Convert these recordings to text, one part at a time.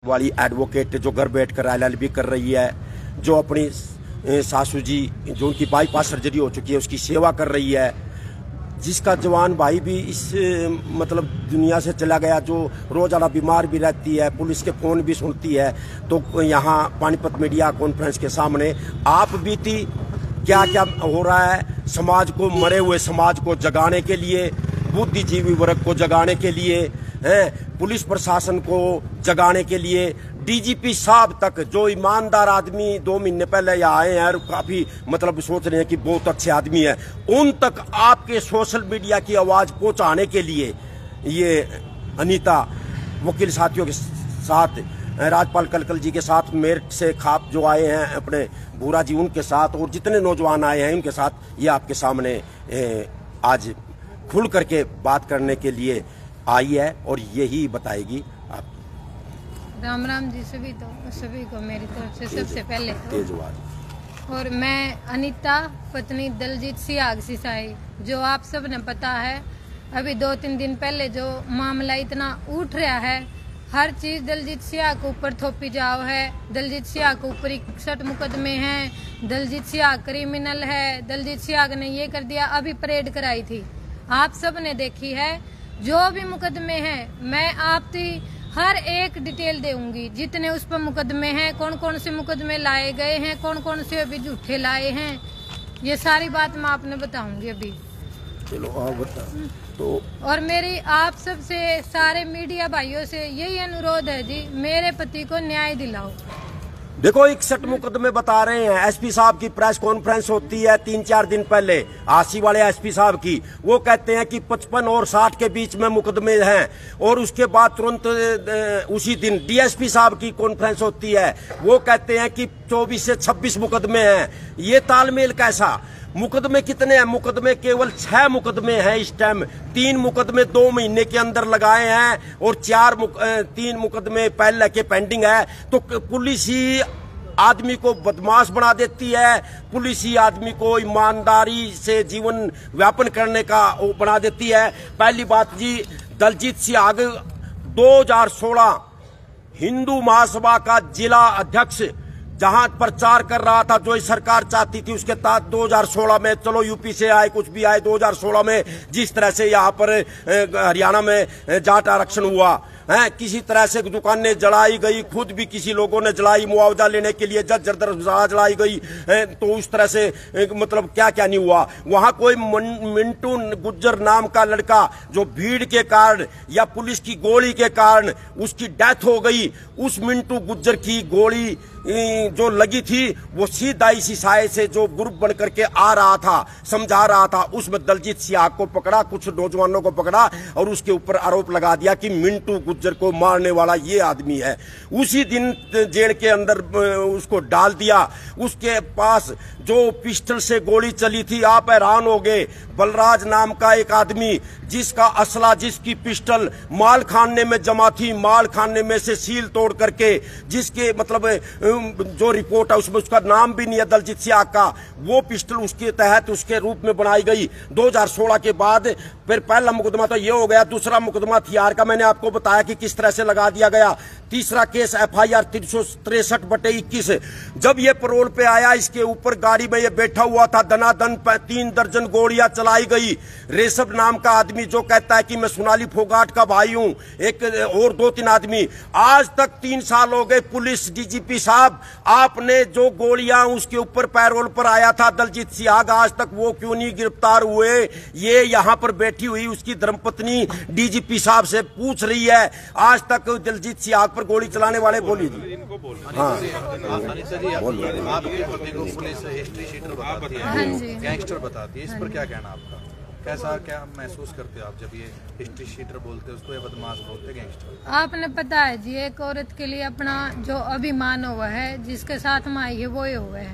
वाली एडवोकेट जो घर बैठकर LLB कर रही है, जो अपनी सासू जी जो उनकी बाईपास सर्जरी हो चुकी है उसकी सेवा कर रही है, जिसका जवान भाई भी इस मतलब दुनिया से चला गया, जो रोजाना बीमार भी रहती है, पुलिस के फोन भी सुनती है। तो यहाँ पानीपत मीडिया कॉन्फ्रेंस के सामने आप बीती क्या क्या हो रहा है, समाज को, मरे हुए समाज को जगाने के लिए, बुद्धिजीवी वर्ग को जगाने के लिए, पुलिस प्रशासन को जगाने के लिए, DGP साहब तक जो ईमानदार आदमी 2 महीने पहले यहाँ आए हैं और काफी मतलब सोच रहे हैं कि बहुत अच्छे आदमी है, उन तक आपके सोशल मीडिया की आवाज पहुंचाने के लिए ये अनीता वकील साथियों के साथ, राजपाल कलकल जी के साथ, मेरठ से खाप जो आए हैं अपने भूरा जी उनके साथ, और जितने नौजवान आए हैं उनके साथ ये आपके सामने आज खुल करके बात करने के लिए आई है और यही बताएगी आप। राम राम जी सभी को मेरी तरफ से सबसे पहले तो। और मैं अनीता पत्नी दलजीत सियाग सिसाई, जो आप सब ने पता है अभी 2-3 दिन पहले जो मामला इतना उठ रहा है, हर चीज दलजीत सियाग के ऊपर थोपी जाओ है, दलजीत सियाग के ऊपर 61 मुकदमे हैं, दलजीत सियाग क्रिमिनल है, दलजीत सियाग ने ये कर दिया। अभी परेड कराई थी, आप सब ने देखी है। जो भी मुकदमे हैं मैं आपकी हर एक डिटेल दूंगी, जितने उस पर मुकदमे हैं, कौन कौन से मुकदमे लाए गए हैं, कौन कौन से अभी झूठे लाए हैं, ये सारी बात मैं आपने बताऊंगी अभी। चलो आप बताओ तो। और मेरी आप सब से, सारे मीडिया भाइयों से यही अनुरोध है जी, मेरे पति को न्याय दिलाओ। देखो 61 मुकदमे बता रहे हैं। SP साहब की प्रेस कॉन्फ्रेंस होती है 3-4 दिन पहले, आसी वाले SP साहब की, वो कहते हैं कि 55 और 60 के बीच में मुकदमे हैं, और उसके बाद तुरंत उसी दिन DSP साहब की कॉन्फ्रेंस होती है, वो कहते हैं कि 24 से 26 मुकदमे हैं। ये तालमेल कैसा? मुकदमे कितने हैं? मुकदमे केवल 6 मुकदमे हैं इस टाइम। 3 मुकदमे 2 महीने के अंदर लगाए हैं और 3 मुकदमे पहले के पेंडिंग है। तो पुलिस ही आदमी को बदमाश बना देती है, पुलिस ही आदमी को ईमानदारी से जीवन व्यापन करने का वो बना देती है। पहली बात जी, दलजीत सियाग 2016 हिंदू महासभा का जिला अध्यक्ष जहां प्रचार कर रहा था, जो सरकार चाहती थी, उसके तहत 2016 में, चलो यूपी से आए कुछ भी आए, 2016 में जिस तरह से यहाँ पर हरियाणा में जाट आरक्षण हुआ है, किसी तरह से दुकानें जलाई गई, खुद भी किसी लोगों ने जलाई मुआवजा लेने के लिए, जर्जर जलाई गई, तो उस तरह से मतलब क्या क्या नहीं हुआ। वहां कोई मिंटू गुज्जर नाम का लड़का जो भीड़ के कारण या पुलिस की गोली के कारण उसकी डेथ हो गई, उस मिंटू गुज्जर की गोली जो लगी थी वो सीधा इसी साय से जो ग्रुप बन करके आ रहा था, समझा रहा था, उसमें दलजीत सियाग को पकड़ा, कुछ नौजवानों को पकड़ा और उसके ऊपर आरोप लगा दिया कि मिंटू गुज्जर को मारने वाला ये आदमी है। उसी दिन जेल के अंदर उसको डाल दिया। उसके पास जो पिस्टल से गोली चली थी, आप हैरान हो गए, बलराज नाम का एक आदमी, जिसका असला, जिसकी पिस्टल माल खाने में जमा थी, माल खाने में से सील तोड़ करके, जिसके मतलब जो रिपोर्ट है उसमें उसका नाम भी नहीं है दलजीत सियाग का, वो पिस्टल उसके तहत उसके रूप में बनाई गई। 2016 के बाद फिर पहला मुकदमा तो ये हो गया, दूसरा मुकदमा हथियार का मैंने आपको बताया कि किस तरह से लगा दिया गया। तीसरा केस FIR 363/21, जब ये परोल पे आया, इसके ऊपर गाड़ी में ये बैठा हुआ था, दनादन 3 दर्जन गोलियां चलाई गई। रेशब नाम का आदमी जो कहता है कि मैं सोनाली फोगाट का भाई हूं, एक और 2-3 आदमी। आज तक 3 साल हो गए। पुलिस DGP साहब, आपने जो गोलियां उसके ऊपर पैरोल पर आया था दलजीत सियाग, आज तक वो क्यों नहीं गिरफ्तार हुए? ये यहाँ पर बैठी हुई उसकी धर्मपत्नी DGP साहब से पूछ रही है, आज तक दलजीत सियाग पर गोली चलाने वाले बोली थी। हाँ, गैंगस्टर बताती है, इस पर क्या कहना आपका? कैसा क्या महसूस करते हो आप जब ये हिस्ट्री शीटर बोलते हैं उसको, या बदमाश बोलते हैं गैंगस्टर? आपने पता है जी, एक औरत के लिए अपना जो अभिमान हुआ है, जिसके साथ में आई है वो ही हुआ है,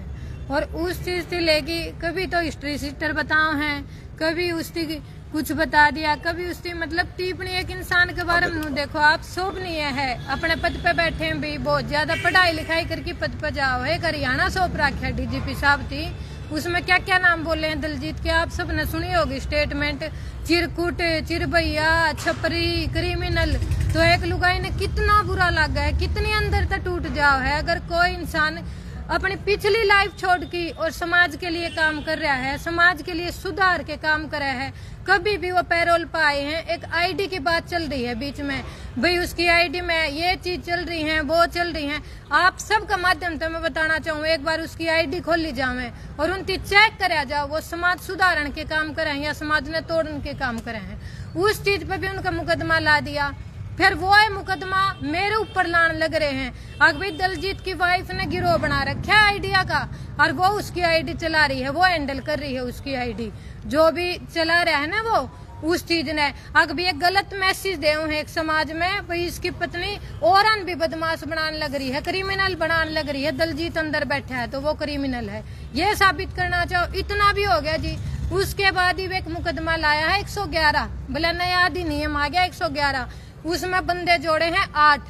और उस चीज से लेके कभी तो हिस्ट्री शीटर बताओ हैं, कभी उसकी कुछ बता दिया, कभी उसकी मतलब टिप्पणी एक इंसान के बारे में। देखो आप शोभनीय है, अपने पद पे बैठे हैं भी, बहुत ज्यादा पढ़ाई लिखाई करके पद पे जाओ है, हरियाणा सौंप रखा DGP साहब थी, उसमें क्या क्या नाम बोले हैं दलजीत के, आप सब ने सुनी होगी स्टेटमेंट, चिरकुट, चिरबैया, छपरी, क्रिमिनल। तो एक लुगाई ने कितना बुरा लगा है, कितनी अंदर तक टूट जाओ है। अगर कोई इंसान अपनी पिछली लाइफ छोड़ की और समाज के लिए काम कर रहा है, समाज के लिए सुधार के काम कर रहा है, कभी भी वो पैरोल पाए हैं। एक आईडी की बात चल रही है बीच में, भाई उसकी आईडी में ये चीज चल रही है, वो चल रही है। आप सबका माध्यम से मैं बताना चाहूँ, एक बार उसकी आईडी खोल ली जाए और उनकी चेक करा जाओ, वो समाज सुधारण के काम करे हैं या समाज ने तोड़ने के काम करे हैं। उस चीज पे भी उनका मुकदमा ला दिया। फिर वो है मुकदमा मेरे ऊपर लाने लग रहे हैं। अभी दलजीत की वाइफ ने गिरोह बना रखा है आइडिया का, और वो उसकी आईडी चला रही है, वो हैंडल कर रही है उसकी आईडी, जो भी चला रहा है ना वो उस चीज ने। अगर भी एक गलत मैसेज दे हैं एक समाज में, भाई इसकी पत्नी और भी बदमाश बनाने लग रही है, क्रिमिनल बनाने लग रही है, दलजीत अंदर बैठा है तो वो क्रिमिनल है, ये साबित करना चाहो। इतना भी हो गया जी। उसके बाद ही एक मुकदमा लाया है 111, बोले नया अधिनियम आ गया 111, उसमें बंदे जोड़े हैं 8।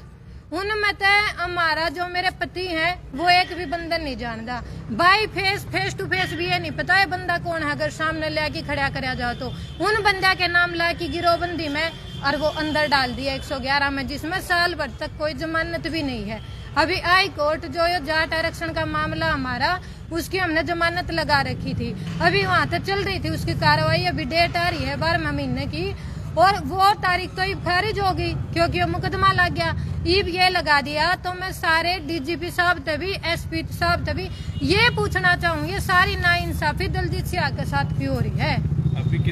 उनमें तो हमारा जो मेरे पति हैं वो एक भी बंदा नहीं जानता, बाई फेस टू फेस भी ये नहीं पता है बंदा कौन है। अगर सामने लेके खड़ा कराया जाओ तो उन बंदा के नाम ला की गिरोहबंदी में और वो अंदर डाल दिया 111 में, जिसमें साल भर तक कोई जमानत भी नहीं है। अभी हाई कोर्ट जो जाट आरक्षण का मामला हमारा, उसकी हमने जमानत लगा रखी थी, अभी वहां तक चल रही थी उसकी कार्रवाई। अभी डेट आ रही है 12वें महीने की, और वो तारीख तो खारिज होगी क्योंकि वो मुकदमा लग गया। ईब ये लगा दिया। तो मैं सारे डीजीपी साहब तभी, एसपी साहब तभी ये पूछना चाहूंगी, सारी नाइंसाफी दलजीत सियाह के साथ क्यों हो रही है?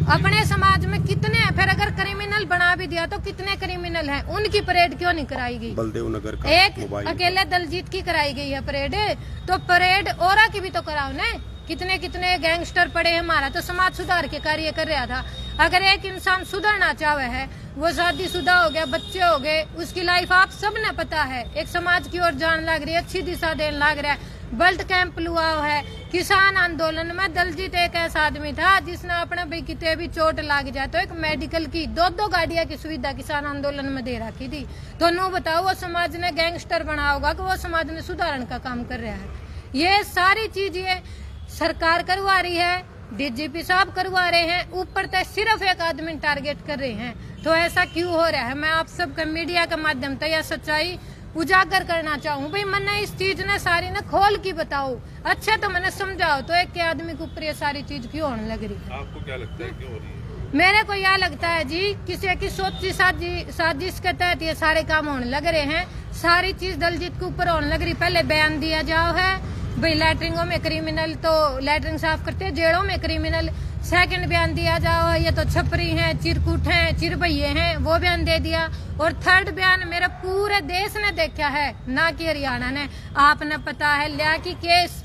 अपने समाज में कितने हैं? फिर अगर क्रिमिनल बना भी दिया तो कितने क्रिमिनल हैं? उनकी परेड क्यों नहीं कराई गई? बलदेव नगर का एक अकेले दलजीत की कराई गई है परेड, तो परेड और की भी तो कराओ ना। कितने कितने गैंगस्टर पड़े हैं, हमारा तो समाज सुधार के कार्य कर रहा था। अगर एक इंसान सुधरना चाहे है, वो शादीशुदा हो गया, बच्चे हो गए, उसकी लाइफ आप सब ने पता है, एक समाज की ओर जान लग रही है, अच्छी दिशा देने लग रहा है। ब्लड कैंप हुआ है, किसान आंदोलन में दलजीत एक ऐसा आदमी था जिसने अपने भाई कितने भी चोट लग जाए तो एक मेडिकल की 2-2 गाड़ियां की सुविधा किसान आंदोलन में दे रखी थी। तो नो बताओ वो समाज ने गैंगस्टर बना होगा कि वो समाज ने सुधारण का काम कर रहा है? ये सारी चीज ये सरकार करवा रही है, डीजीपी साहब करवा रहे हैं, ऊपर तक सिर्फ एक आदमी टारगेट कर रहे हैं। तो ऐसा क्यों हो रहा है? मैं आप सबका मीडिया के माध्यम से यह सच्चाई उजागर करना चाहूँ। भाई मैंने इस चीज ने सारी ने खोल की बताओ, अच्छा तो मैंने समझाओ, तो एक के आदमी के ऊपर ये सारी चीज क्यों होने लग रही है? आपको क्या लगता है क्यों हो रही है? मेरे को यह लगता है जी, किसी की सोची साजिश के तहत ये सारे काम होने लग रहे हैं। सारी चीज दलजीत के ऊपर होने लग रही। पहले बयान दिया जाओ है भाई लैटरिंगों में क्रिमिनल, तो लैटरिंग साफ करते हैं, जेड़ों में क्रिमिनल। सेकंड बयान दिया जाओ ये तो छपरी हैं, चिरकुट हैं, चिरबैये हैं, वो बयान दे दिया। और थर्ड बयान मेरे पूरे देश ने देखा है, ना कि हरियाणा ने। आपने पता है लिया कि केस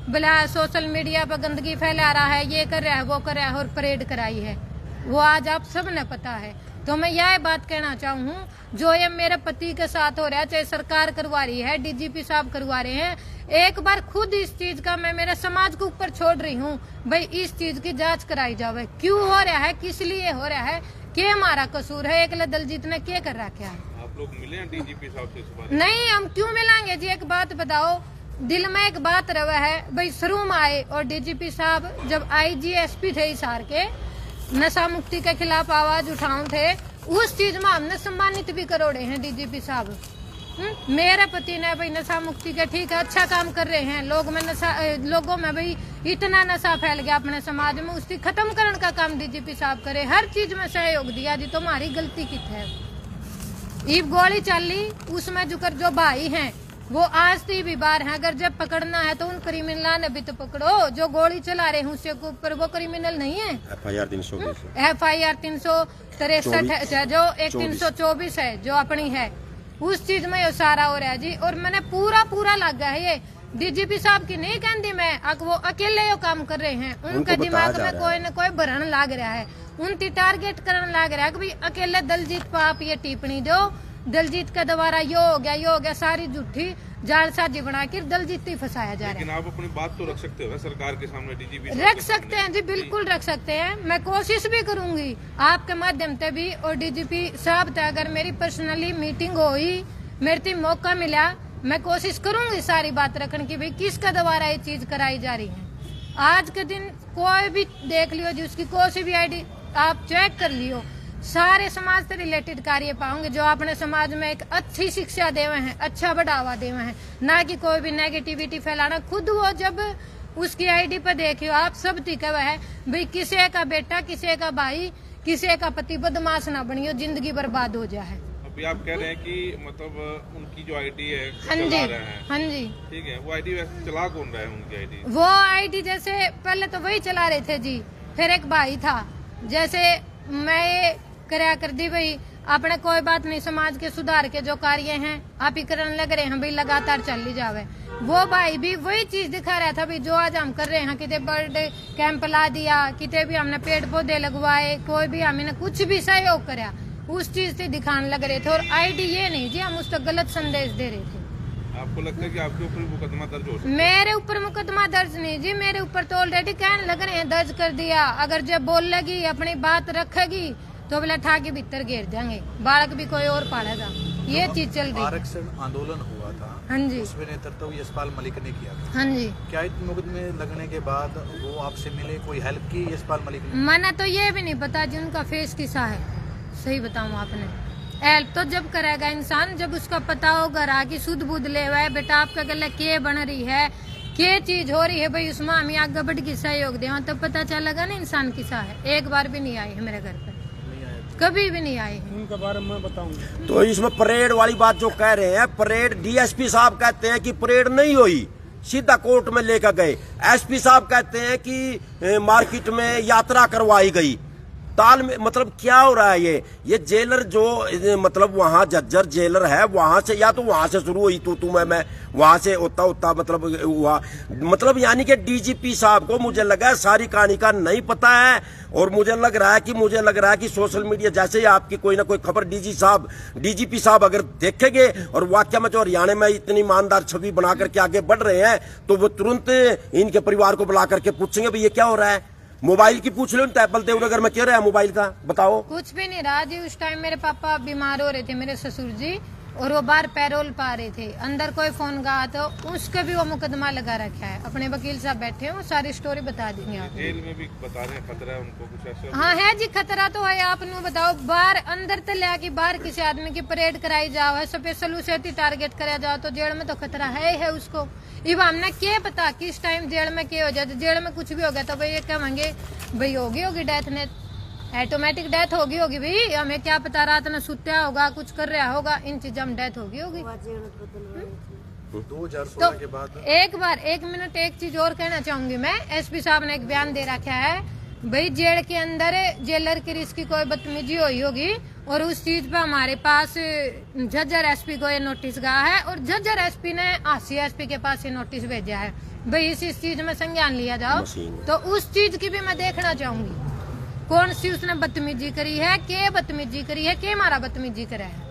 बुला सोशल मीडिया पर गंदगी फैला रहा है, ये कर रहा है, वो कर रहा है, और परेड कराई है, वो आज आप सब ने पता है। तो मैं यह बात कहना चाहूँ, जो ये मेरे पति के साथ हो रहा है, चाहे सरकार करवा रही है, डीजीपी साहब करवा रहे हैं, एक बार खुद इस चीज का मैं मेरे समाज के ऊपर छोड़ रही हूँ। भाई इस चीज की जांच कराई जावे, क्यों हो रहा है, किस लिए हो रहा है, क्या हमारा कसूर है, एक दलजीत ने क्या कर रखा है? आप लोग मिले हैं डीजीपी साहब से इस बात? नहीं, हम क्यों मिलेंगे जी? एक बात बताओ, दिल में एक बात रहा है भाई, शुरू में आए और डीजीपी साहब जब आईजीएसपी थे हिसार के, नशा मुक्ति के खिलाफ आवाज उठाऊ थे, उस चीज में हमने सम्मानित भी करोड़े हैं डीजीपी साहब। मेरे पति ने भाई नशा मुक्ति के ठीक है, अच्छा काम कर रहे हैं, लोगों में भाई इतना नशा फैल गया अपने समाज में, उसकी खत्म करने का काम डीजीपी साहब करे, हर चीज में सहयोग दिया जी। तो हमारी गलती कित है? ईब गोली चली, उसमें जो भाई हैं वो आज भी बाहर हैं। अगर जब पकड़ना है तो उन क्रिमिनल ने भी तो पकड़ो, जो गोली चला रहे हैं उसके ऊपर वो क्रिमिनल नहीं है। FIR 363 है, जो एक 324 है जो अपनी है, उस चीज में ये सारा हो रहा है जी। और मैंने पूरा लगा है ये डीजीपी साहब की नहीं कहती मैं, वो अकेले ये काम कर रहे हैं, उनके दिमाग में कोई न कोई भरण लाग रहा है, उनकी टारगेट करने लाग रहा है कि भाई अकेले दलजीत पर आप ये टिप्पणी दो, दलजीत का दोबारा यो हो गया, सारी झूठी जालसाजी बना कर दलजीत ही फंसाया जा रहा है। लेकिन आप अपनी बात तो रख सकते हो सरकार के सामने, डीजीपी रख सकते हैं जी, बिल्कुल रख सकते हैं। मैं कोशिश भी करूंगी आपके माध्यम से भी, और डीजीपी साहब से अगर मेरी पर्सनली मीटिंग हुई, मेरे को मौका मिला, मैं कोशिश करूंगी सारी बात रखने की, भाई किसका दोबारा ये चीज कराई जा रही है। आज के दिन कोई भी देख लियो जी, उसकी कोई सी भी आईडी आप चेक कर लियो, सारे समाज से रिलेटेड कार्य पाओगे जो अपने समाज में एक अच्छी शिक्षा देवे हैं, अच्छा बढ़ावा देवे हैं, ना कि कोई भी नेगेटिविटी फैलाना। खुद वो जब उसकी आईडी पर देखियो आप सब टिका हुआ है भाई, किसी का बेटा, किसी का भाई, किसी का पति बदमाश ना बनियो, जिंदगी बर्बाद हो जाए। अभी आप कह रहे हैं कि मतलब उनकी जो आईडी है हाँ जी, चला रहे हैं, हाँ जी, ठीक है, वो आईडी वैसे चला कौन रहा है उनकी आईडी? वो आईडी जैसे पहले तो वही चला रहे थे जी, फिर एक भाई था, जैसे मैं करया कर दी भाई अपने कोई बात नहीं, समाज के सुधार के जो कार्य हैं आप ही करने लग रहे हैं भाई, लगातार चल ही जावे। वो भाई भी वही चीज दिखा रहा था भाई जो आज हम कर रहे हैं, कितने बर्थडे कैंप ला दिया, कितने भी हमने पेड़ पौधे लगवाए, कोई भी हमने कुछ भी सहयोग कराया, उस चीज से दिखाने लग रहे थे। और आईडी ये नहीं जी हम उसका गलत संदेश दे रहे थे। आपको लगता है कि आपके ऊपर मुकदमा दर्ज हो सकता है? मेरे ऊपर मुकदमा दर्ज नहीं जी, मेरे ऊपर तो ऑलरेडी कहने लग रहे हैं दर्ज कर दिया। अगर जब बोल लगी अपनी बात रखेगी तो बोला ठा के भीतर घेर देंगे, बालक भी कोई और पालेगा, ये चीज चल रही। आरक्षण आंदोलन हुआ था, हाँ जी, उसमें नेतृत्व यशपाल मलिक ने किया था। हाँ जी, क्या इस मुकदमे लगने के बाद वो आपसे मिले, कोई हेल्प की यशपाल मलिक ने? मैंने तो ये भी नहीं पता जी उनका फेस किसा है, सही बताऊं आपने। हेल्प तो जब करेगा इंसान जब उसका पता होगा रहा कि शुद्ध बुद्ध ले हुआ है, बेटा आपका गले के बन रही है, के चीज हो रही है भाई, उसमें हम आगे बढ़ के सहयोग दे, तब पता चलेगा ना इंसान किसा है। एक बार भी नहीं आई है मेरे घर पे, कभी भी नहीं आए हैं। उनके बारे में बताऊंगा। तो इसमें परेड वाली बात जो कह रहे हैं, परेड डीएसपी साहब कहते हैं कि परेड नहीं हुई, सीधा कोर्ट में लेकर गए। एसपी साहब कहते हैं कि मार्केट में यात्रा करवाई गई। ताल में मतलब क्या हो रहा है? ये जेलर जो मतलब वहां जज्जर जेलर है, वहां से या तो वहां से शुरू हुई तू मैं वहां से होता मतलब हुआ, मतलब यानी कि डीजीपी साहब को मुझे लगा है सारी कहानी का नहीं पता है। और मुझे लग रहा है कि सोशल मीडिया जैसे ही आपकी कोई ना कोई खबर डीजीपी साहब अगर देखेंगे और वाकई में जो हरियाणा में इतनी ईमानदार छवि बना करके आगे बढ़ रहे हैं, तो वो तुरंत इनके परिवार को बुला करके पूछेंगे भाई ये क्या हो रहा है। मोबाइल की पूछ लो, टैबल देवनगर में क्या रहा है मोबाइल का, बताओ। कुछ भी नहीं रहा जी, उस टाइम मेरे पापा बीमार हो रहे थे, मेरे ससुर जी, और वो बाहर पैरोल पा रहे थे, अंदर कोई फोन गया तो उसका भी वो मुकदमा लगा रखा है। अपने वकील साहब बैठे हैं, वो सारी स्टोरी बता देंगे आप। जेल में भी बता रहे हैं खतरा है उनको कुछ ऐसा? हाँ है जी, खतरा तो है। आप नु बताओ, बाहर अंदर तो ले आके बाहर किसी आदमी की परेड कराई जाओ है, स्पेशल उसे टारगेट कराया जाओ, तो जेल में तो खतरा है उसको। इब हमने क्या पता किस टाइम जेल में क्या हो जाए, जेल में कुछ भी हो गया तो भाई ये कहेंगे भाई होगी डेथ ने, ऑटोमेटिक डेथ होगी भाई, हमें क्या पता, रात में सुत्या होगा, कुछ कर रहा होगा, इन चीजों में डेथ होगी। 2016 के बाद एक मिनट एक चीज और कहना चाहूंगी मैं। एसपी साहब ने एक बयान दे रखा है भाई, जेल के अंदर जेलर की रिस्क कोई बदतमीजी हुई होगी और उस चीज पे हमारे पास झज्जर एसपी को ये नोटिस गया है और झज्जर एसपी ने आसी एसपी के पास ये नोटिस भेजा है भाई इस चीज में संज्ञान लिया जाओ। तो उस चीज की भी मैं देखना चाहूंगी, कौन सी उसने बदतमीजी करी है, के बदतमीजी करी है, के मारा बदतमीजी करा है।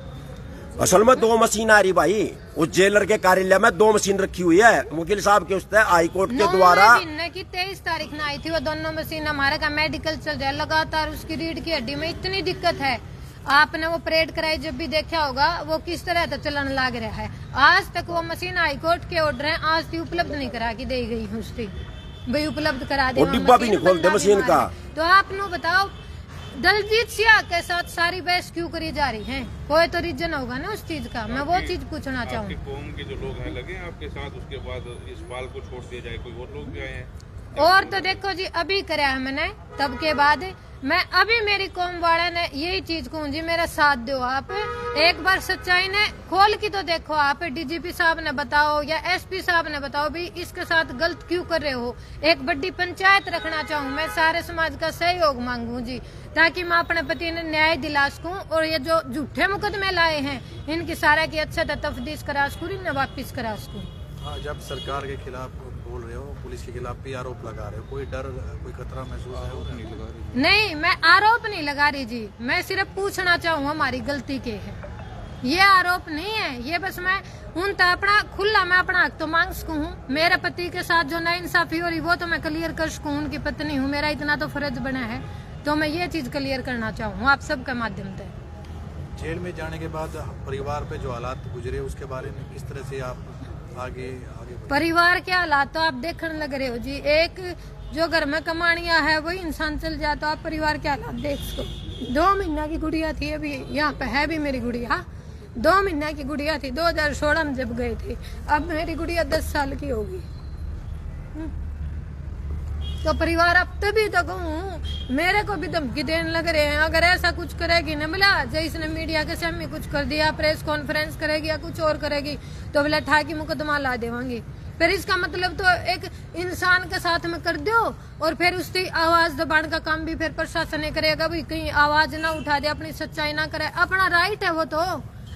असल में 2 मशीन आ रही भाई, उस जेलर के कार्यालय में 2 मशीन रखी हुई है वकील साहब के उससे हाई कोर्ट के द्वारा की 23 तारीख में आई थी वो दोनों मशीन। हमारे का मेडिकल चल रहा है लगातार, उसकी रीढ़ की हड्डी में इतनी दिक्कत है। आपने वो परेड कराई जब भी देखा होगा वो किस तरह तो चलन लग रहा है। आज तक वो मशीन हाई कोर्ट के ऑर्डर है, आज भी उपलब्ध नहीं करा के दी गई उसकी भाई, उपलब्ध करा दे, डिब्बा भी नहीं खोलते मशीन का। तो आप नु बताओ दलजीत सिंह के साथ सारी बहस क्यों करी जा रही है? कोई तो रीजन होगा ना उस चीज का, मैं वो चीज पूछना चाहूँ। कौम के जो लोग हैं लगे आपके साथ, उसके बाद यशपाल को छोड़ दिया जाए, कोई और लोग भी आए हैं? और तो देखो जी अभी कराया है मैंने, तब के बाद मैं अभी मेरी कौम वाले ने यही चीज कहूँ जी, मेरा साथ दो आप, एक बार सच्चाई ने खोल की तो देखो आप। डीजीपी साहब ने बताओ या एसपी साहब ने बताओ भी इसके साथ गलत क्यों कर रहे हो। एक बड़ी पंचायत रखना चाहूँ मैं, सारे समाज का सहयोग मांगू जी, ताकि मैं अपने पति ने न्याय दिला सकूं और ये जो झूठे मुकदमे लाए हैं इनकी सारा की अच्छा तफ्तीश करा सकूं, इन्हें वापिस करा सकूं। हाँ, जब सरकार के खिलाफ बोल रहे हो, पुलिस के खिलाफ भी आरोप लगा रहे हो, कोई डर कोई खतरा महसूस है? नहीं लगा रही? नहीं, मैं आरोप नहीं लगा रही जी, मैं सिर्फ पूछना चाहूँ हमारी गलती के है, ये आरोप नहीं है। ये बस मैं उन तो अपना खुला मैं अपना हक तो मांग सकूँ। मेरे पति के साथ जो नाइंसाफी हो रही वो तो मैं क्लियर कर सकूँ, उनकी पत्नी हूँ, मेरा इतना तो फर्ज बना है, तो मैं ये चीज क्लियर करना चाहूँ आप सबके माध्यम से। जेल में जाने के बाद परिवार पे जो हालात गुजरे उसके बारे में किस तरह से आप आगे परिवार के हालात तो आप देखने लग रहे हो जी। एक जो घर में कमानिया है वही इंसान चल जाए तो आप परिवार के हालात देख सको। 2 महीना की गुड़िया थी, अभी यहाँ पे है भी मेरी गुड़िया, 2 महीना की गुड़िया थी 2016 में जब गए थे। अब मेरी गुड़िया 10 साल की होगी। तो परिवार अब तभी तो कहूँ, मेरे को भी धमकी देने लग रहे हैं अगर ऐसा कुछ करेगी न बोला जैसे इसने मीडिया के सामने कुछ कर दिया, प्रेस कॉन्फ्रेंस करेगी या कुछ और करेगी तो बोला ठाकी मुकदमा ला देवांगी। फिर इसका मतलब तो एक इंसान के साथ में कर दो और फिर उसकी आवाज दबाने का काम भी फिर प्रशासन ने करेगा। भाई कहीं आवाज ना उठा दे, अपनी सच्चाई ना करे, अपना राइट है वो तो।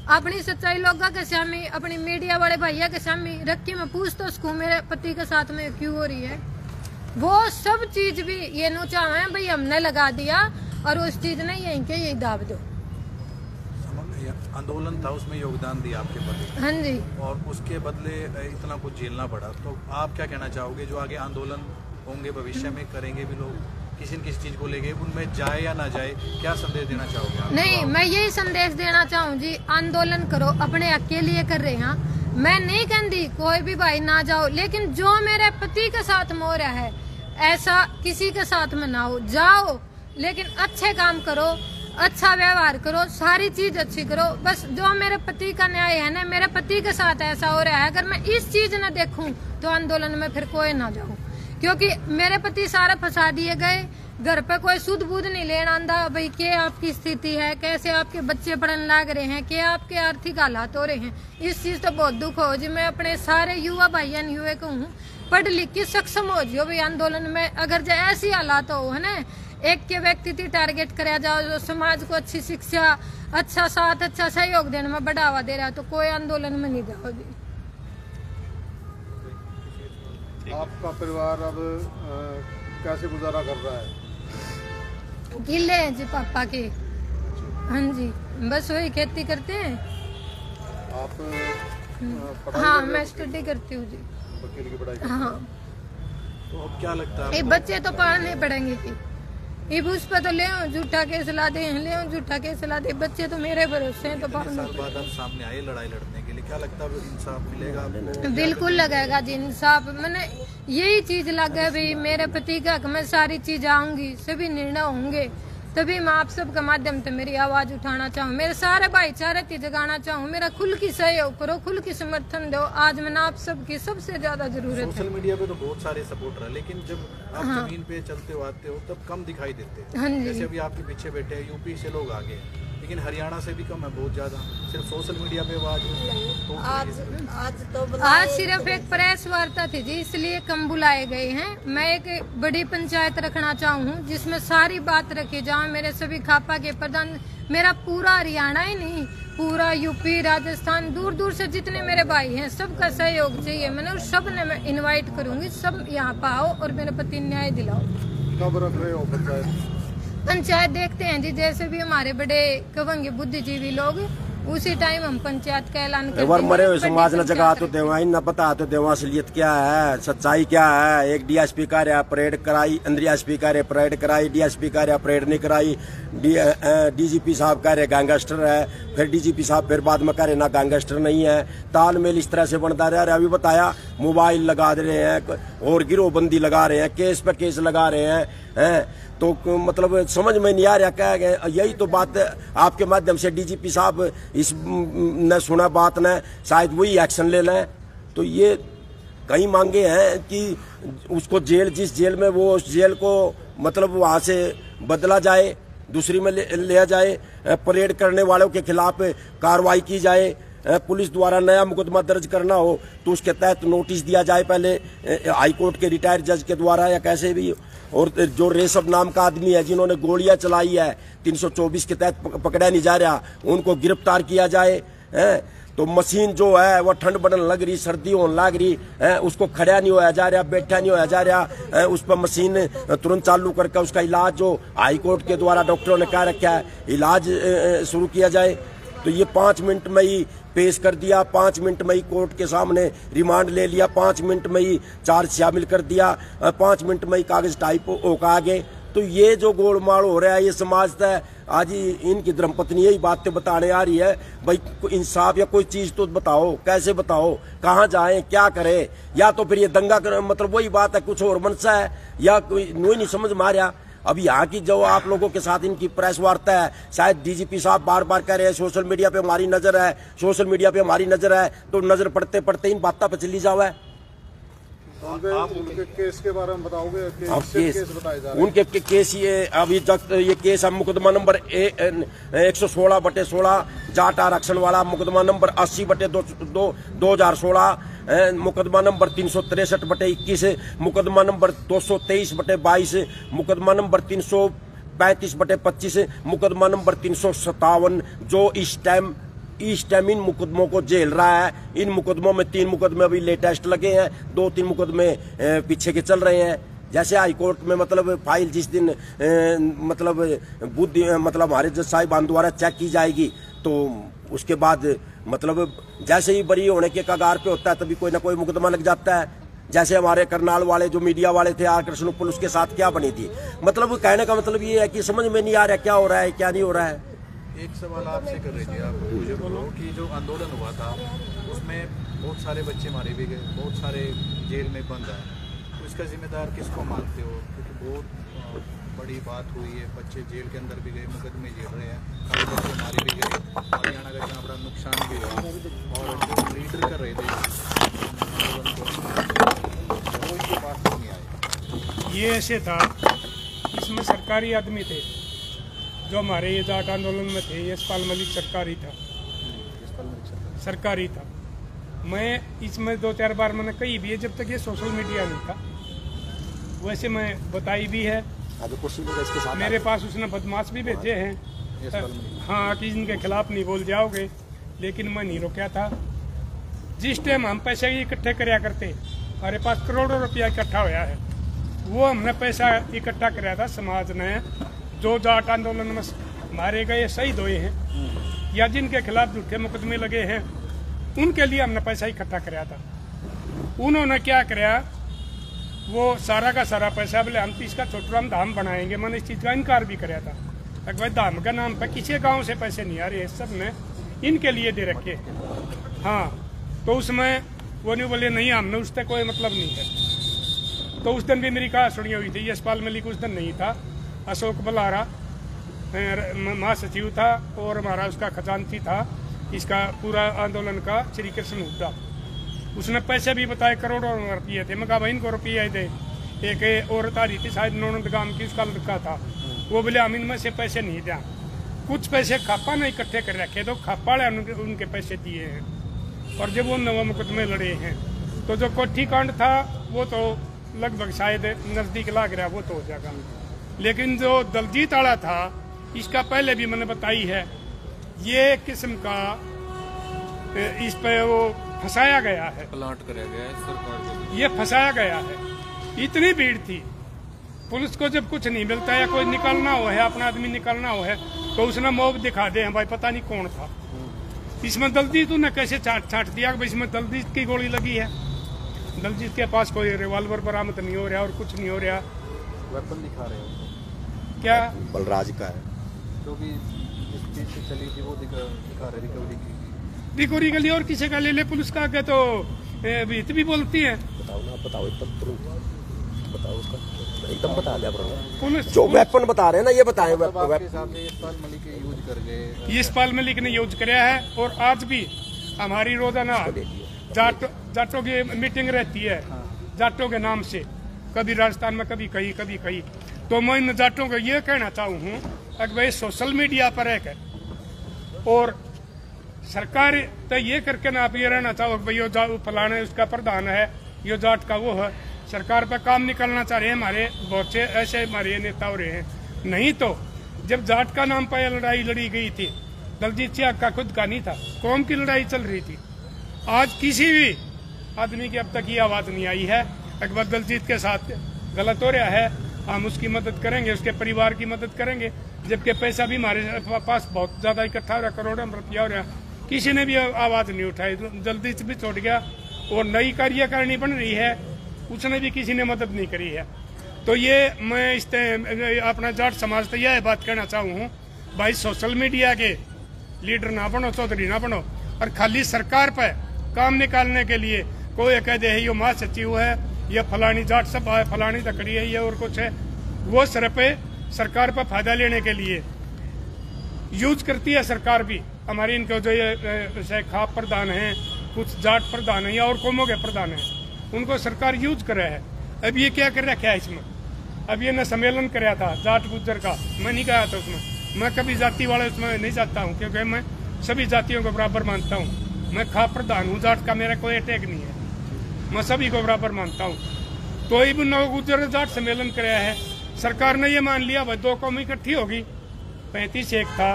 अपनी सच्चाई लोगों के सामने, अपनी मीडिया वाले भैया के सामने रख के मैं पूछ तो सकूं मेरे पति के साथ में क्यों हो रही है। वो सब चीज भी ये नोचा है भाई हमने लगा दिया और उस चीज ने यहीं के यही दाब दो। आंदोलन था उसमें योगदान दिया आपके पति। हाँ जी। और उसके बदले इतना कुछ झेलना पड़ा, तो आप क्या कहना चाहोगे जो आगे आंदोलन होंगे भविष्य में करेंगे भी लोग किसी न किसी चीज को लेके, उनमें जाए या ना जाए, क्या संदेश देना चाहोगे आप? नहीं, मैं यही संदेश देना चाहूँ जी, आंदोलन करो, अपने हक के लिए कर रहे हैं। मैं नहीं कहती कोई भी भाई ना जाओ, लेकिन जो मेरे पति के साथ में हो रहा है ऐसा किसी के साथ में ना हो। जाओ लेकिन अच्छे काम करो, अच्छा व्यवहार करो, सारी चीज अच्छी करो। बस जो मेरे पति का न्याय है ना, मेरे पति के साथ ऐसा हो रहा है, अगर मैं इस चीज न देखूं तो आंदोलन में फिर कोई ना जाऊं, क्योंकि मेरे पति सारे फंसा दिए गए। घर पे कोई सुध बुध नहीं लेना आंदा भाई क्या आपकी स्थिति है, कैसे आपके बच्चे पढ़ने लग रहे हैं, क्या आपके आर्थिक हालात हो रहे हैं। इस चीज तो बहुत दुख हो जी। मैं अपने सारे युवा भाइयों युवा को हूँ, पढ़ लिख के सक्षम हो जियो भाई आंदोलन में। अगर जो ऐसी हालात हो है ना, एक के व्यक्ति टारगेट कराया जाओ जो समाज को अच्छी शिक्षा, अच्छा साथ, अच्छा सहयोग देने में बढ़ावा दे रहा है, तो कोई आंदोलन में नहीं जाओ जी। आपका परिवार अब कैसे गुजारा कर रहा है? किले हैं जी पापा के। हाँ जी, बस वही खेती करते हैं। आप हाँ, मैं स्टडी करती हूँ जी। वकील की पढ़ाई? हाँ। तो अब क्या लगता है ये बच्चे तो पढ़ने पड़ेंगे कि इब उस पर तो ले झूठा केस ला दे, ले झूठा केस ला दे, बच्चे तो मेरे भरोसे हैं। तो साल बाद हम सामने आए लड़ाई लड़ने के लिए, क्या लगता है इंसाफ मिलेगा? बिल्कुल लगेगा जी इंसाफ। मैंने यही चीज लगा भाई मेरे पति का हक में सारी चीज आऊंगी, सभी निर्णय होंगे, तभी मैं आप सबके माध्यम से मेरी आवाज उठाना चाहूँ, मेरे सारे भाईचारे की जगाना चाहूँ। मेरा खुल की सहयोग करो, खुल की समर्थन दो। आज मैंने आप सबकी सबसे ज्यादा जरूरत है। सोशल मीडिया पे तो बहुत सारे सपोर्टर है, लेकिन जब आप जमीन पे चलते हो आते हो तब कम दिखाई देते। हाँ जी। जैसे अभी आपके पीछे बैठे हैं, यूपी से लोग आगे हैं, लेकिन हरियाणा से भी कम है बहुत ज्यादा। सिर्फ सोशल मीडिया पे आज सिर्फ एक प्रेस वार्ता थी जी, इसलिए कम बुलाए गए हैं। मैं एक बड़ी पंचायत रखना चाहूँ जिसमें सारी बात रखी जाए। मेरे सभी खापा के प्रधान, मेरा पूरा हरियाणा ही नहीं, पूरा यूपी, राजस्थान, दूर दूर से जितने मेरे भाई हैं सबका सहयोग चाहिए। मैंने उस सब ने मैं इनवाइट करूंगी, सब यहाँ पे आओ और मेरे पति न्याय दिलाओ। कब रख रहे हो पंचायत देखते हैं जी, जैसे भी हमारे बड़े कवंगे बुद्धिजीवी लोग उसी टाइम हम पंचायत का ऐलान करते हैं। मरे हुए समाज ने जगह तो देवा न पता तो देवा असलियत क्या है, सच्चाई क्या है। एक डीएसपी कार्य परेड कराई, अंदर एसपी कार्य परेड कराई, डीएसपी कार्य परेड नहीं कराई, डीजीपी साहब कार्य गैंगस्टर है, फिर डीजीपी साहब फिर बाद में कार्य ना गैंगस्टर नहीं है। तालमेल इस तरह से बनता रहा। अभी बताया मोबाइल लगा दे रहे हैं और गिरोहबंदी लगा रहे हैं, केस पे केस लगा रहे हैं। तो मतलब समझ में नहीं आ रहा क्या है। यही तो बात आपके माध्यम से डीजीपी साहब इस न सुना बात न, शायद वही एक्शन ले लें। तो ये कई मांगे हैं कि उसको जेल, जिस जेल में वो, उस जेल को मतलब वहां से बदला जाए, दूसरी में लिया जाए। परेड करने वालों के खिलाफ कार्रवाई की जाए। पुलिस द्वारा नया मुकदमा दर्ज करना हो तो उसके तहत नोटिस दिया जाए पहले हाईकोर्ट के रिटायर्ड जज के द्वारा या कैसे भी। और जो रेशव नाम का आदमी है जिन्होंने गोलियां चलाई है 324 के तहत पकड़ा नहीं जा रहा, उनको गिरफ्तार किया जाए। तो मशीन जो है वो ठंड बढ़ने लग रही, सर्दी होने लग रही है, उसको खड़ा नहीं होया जा रहा, बैठा नहीं होया जा रहा। उस पर मशीन तुरंत चालू करके उसका इलाज जो हाईकोर्ट के द्वारा डॉक्टरों ने कहा रखा है इलाज शुरू किया जाए। तो ये 5 मिनट में ही पेश कर दिया, 5 मिनट में ही कोर्ट के सामने रिमांड ले लिया, 5 मिनट में ही चार्ज शामिल कर दिया, 5 मिनट में ही कागज टाइप होकर आ गए। तो ये जो गोलमाल हो रहा है ये समाज से आज इनकी धर्मपत्नी यही बातें बताने आ रही है, भाई इंसाफ या कोई चीज तो बताओ, कैसे बताओ, कहाँ जाएं, क्या करें, या तो फिर ये दंगा कर, मतलब वही बात है, कुछ और मनसा है या कोई नहीं समझ में आ रहा। अब यहाँ की जो आप लोगों के साथ इनकी प्रेस वार्ता है, शायद डीजीपी साहब बार बार कह रहे हैं सोशल मीडिया पे हमारी नजर है, सोशल मीडिया पे हमारी नजर है, तो नजर पड़ते पड़ते इन बातों पर चली जाओ है। आप उनके केस के बारे में बताओगे? केस बताए जा रहे हैं। उनके केस ये अभी तक ये केस है मुकदमा नंबर 116/16 जाट आरक्षण वाला, मुकदमा नंबर 80/2016, मुकदमा नंबर 363/21, मुकदमा नंबर 223/22, मुकदमा नंबर 335/25, मुकदमा नंबर 357 जो इस टाइम इन मुकदमों को झेल रहा है। इन मुकदमों में 3 मुकदमे अभी लेटेस्ट लगे हैं, 2-3 मुकदमे पीछे के चल रहे हैं। जैसे हाई कोर्ट में मतलब फाइल जिस दिन मतलब हमारे जज साहिबान द्वारा चेक की जाएगी, तो उसके बाद मतलब जैसे ही बरी होने के कगार पे होता है तभी कोई ना कोई मुकदमा लग जाता है। जैसे हमारे करनाल वाले जो मीडिया वाले थे आकर्षण पुल, उसके साथ क्या बनी थी। मतलब कहने का मतलब ये है कि समझ में नहीं आ रहा क्या हो रहा है क्या नहीं हो रहा है। एक सवाल आपसे कर रही थी, आप मुझे बोलो कि जो आंदोलन हुआ था उसमें बहुत सारे बच्चे मारे भी गए, बहुत सारे जेल में बंद है, तो इसका जिम्मेदार किसको मानते हो? क्योंकि बहुत बड़ी बात हुई है, बच्चे जेल के अंदर भी गए, मुकदमे झेल रहे हैं, काफी बच्चे मारे भी गए, हरियाणा का इतना बड़ा नुकसान भी हुआ, और जो लीडर कर रहे थे आंदोलन को वो इनके पास नहीं आए। ये ऐसे था, इसमें सरकारी आदमी थे जो हमारे ये जाट आंदोलन में थे। यशपाल मलिक सरकारी था। मैं इसमें 2-4 बार मैंने कही भी है, जब तक ये सोशल मीडिया नहीं था। वैसे मैं बताई भी है, मेरे पास उसने बदमाश भी भेजे हैं, हाँ, कि इनके खिलाफ नहीं बोल जाओगे, लेकिन मैं नहीं रोका था। जिस टाइम हम पैसे इकट्ठे कराया करते, हमारे पास करोड़ों रुपया इकट्ठा होया है, वो हमने पैसा इकट्ठा कराया था समाज ने। जो जाट आंदोलन में मारे गए शहीद हुए हैं या जिनके खिलाफ झूठे मुकदमे लगे हैं, उनके लिए हमने पैसा इकट्ठा कराया था। उन्होंने क्या कराया, वो सारा का सारा पैसा बोले हम तो इसका छोटा धाम बनाएंगे। मैंने इस चीज का इनकार भी कराया था, भाई धाम के नाम पर किसी गांव से पैसे नहीं आ रहे, सब ने इनके लिए दे रखे। हाँ, तो उसमें वो नहीं बोले नहीं हमने उससे कोई मतलब नहीं है। तो उस दिन भी मेरी कहा सुनी हुई थी। यशपाल मलिक उस दिन नहीं था, अशोक बलारा महासचिव था और हमारा उसका खजांची था इसका पूरा आंदोलन का, श्री कृष्ण हुड्डा। उसने पैसे भी बताए, करोड़ों रुपये थे। मैं कहा भाई इनको रुपये दे। एक औरत आ रही थी शायद नौनंद गांव की, उसका लड़का था, वो बोले हम इनमें से पैसे नहीं दिया। कुछ पैसे खापा ने इकट्ठे कर रखे, तो खापा उनके पैसे दिए हैं। और जब वो 9 मुकदमे लड़े हैं, तो जो कोठी कांड था वो तो लगभग शायद नजदीक लग रहा, वो तो हो जाएगा। लेकिन जो दलजीत वाला था, इसका पहले भी मैंने बताई है, ये किस्म का इस पे वो फंसाया गया है, प्लांट कराया गया है सरकार को, ये फंसाया गया है। इतनी भीड़ थी, पुलिस को जब कुछ नहीं मिलता है, कोई निकालना हो है, अपना आदमी निकालना हो है, तो उसने मॉब दिखा दे, भाई पता नहीं कौन था। इसमें दलजीत ने कैसे छाट दिया कि इसमें दलजीत की गोली लगी है। दलजीत के पास कोई रिवॉल्वर बरामद नहीं हो रहा और कुछ नहीं हो रहा। वेपन दिखा रहे हो क्या बलराज का है, जो भी जिस चीज से चली थी वो दिखा रहे, रिकवरी के लिए। और किसी का ले ले पुलिस का आगे तो भीत भी बोलती है। बताओ ना, बताओ एकदम तुरंत बताओ, उसका एकदम बता दिया पुलिस। जो वेपन बता रहे हैं ना, ये बताएं। यशपाल मलिक यूज कर गए, यशपाल मलिक ने यूज कराया है। और आज भी हमारी रोजाना जाटों की मीटिंग रहती है, जाटों के नाम से, कभी राजस्थान में, कभी कहीं। तो मैं इन जाटों को ये कहना चाहूँ हूँ कि भाई सोशल मीडिया पर है और सरकार तो ये करके ना आप ये रहना चाहो भाई यो फलाने उसका प्रधान है, यो जाट का वो है। सरकार पर काम निकलना चाह रहे हैं हमारे बहुत से ऐसे हमारे नेता हो रहे हैं। नहीं तो जब जाट का नाम पर लड़ाई लड़ी गई थी, दलजीत सिंह का खुद का नहीं था, कौम की लड़ाई चल रही थी। आज किसी भी आदमी की अब तक ये आवाज नहीं आई है अकबर दलजीत के साथ गलत हो रहा है, हम उसकी मदद करेंगे, उसके परिवार की मदद करेंगे, जबकि पैसा भी हमारे पास बहुत ज्यादा इकट्ठा हो रहा, करोड़ों रुपया हो रहा। किसी ने भी आवाज नहीं उठाई, जल्दी से भी छोड़ गया। और नई कार्यकारिणी बन रही है, उसने भी किसी ने मदद नहीं करी है। तो ये मैं इस अपना जाट समाज से यह बात कहना चाहूँ भाई सोशल मीडिया के लीडर ना बनो, चौधरी ना बनो, और खाली सरकार पर काम निकालने के लिए कोई कह दे ये महासचिव है, ये फलानी जाट सभा है, फलानी तकड़ी है, ये और कुछ है, वो सर पे सरकार पर फायदा लेने के लिए यूज करती है सरकार भी। हमारी इनको जो ये खाप प्रधान हैं, कुछ जाट प्रधान है या और कौमों के प्रधान है, उनको सरकार यूज कर रहा है। अब ये क्या कर रखा है इसमें, अब ये न सम्मेलन कराया था जाट गुज्जर का, मैं नहीं गया था उसमें, मैं कभी जाति वाले उसमें नहीं जाता हूँ, क्योंकि मैं सभी जातियों को बराबर मानता हूँ। मैं खाप प्रधान हूँ, जाट का मेरा कोई अटैक नहीं है, मैं सभी को बराबर मानता हूँ। तो ये नव गुज्जर जाट सम्मेलन कराया है, सरकार ने ये मान लिया भाई 2 कौम इकट्ठी होगी, 35 एक था,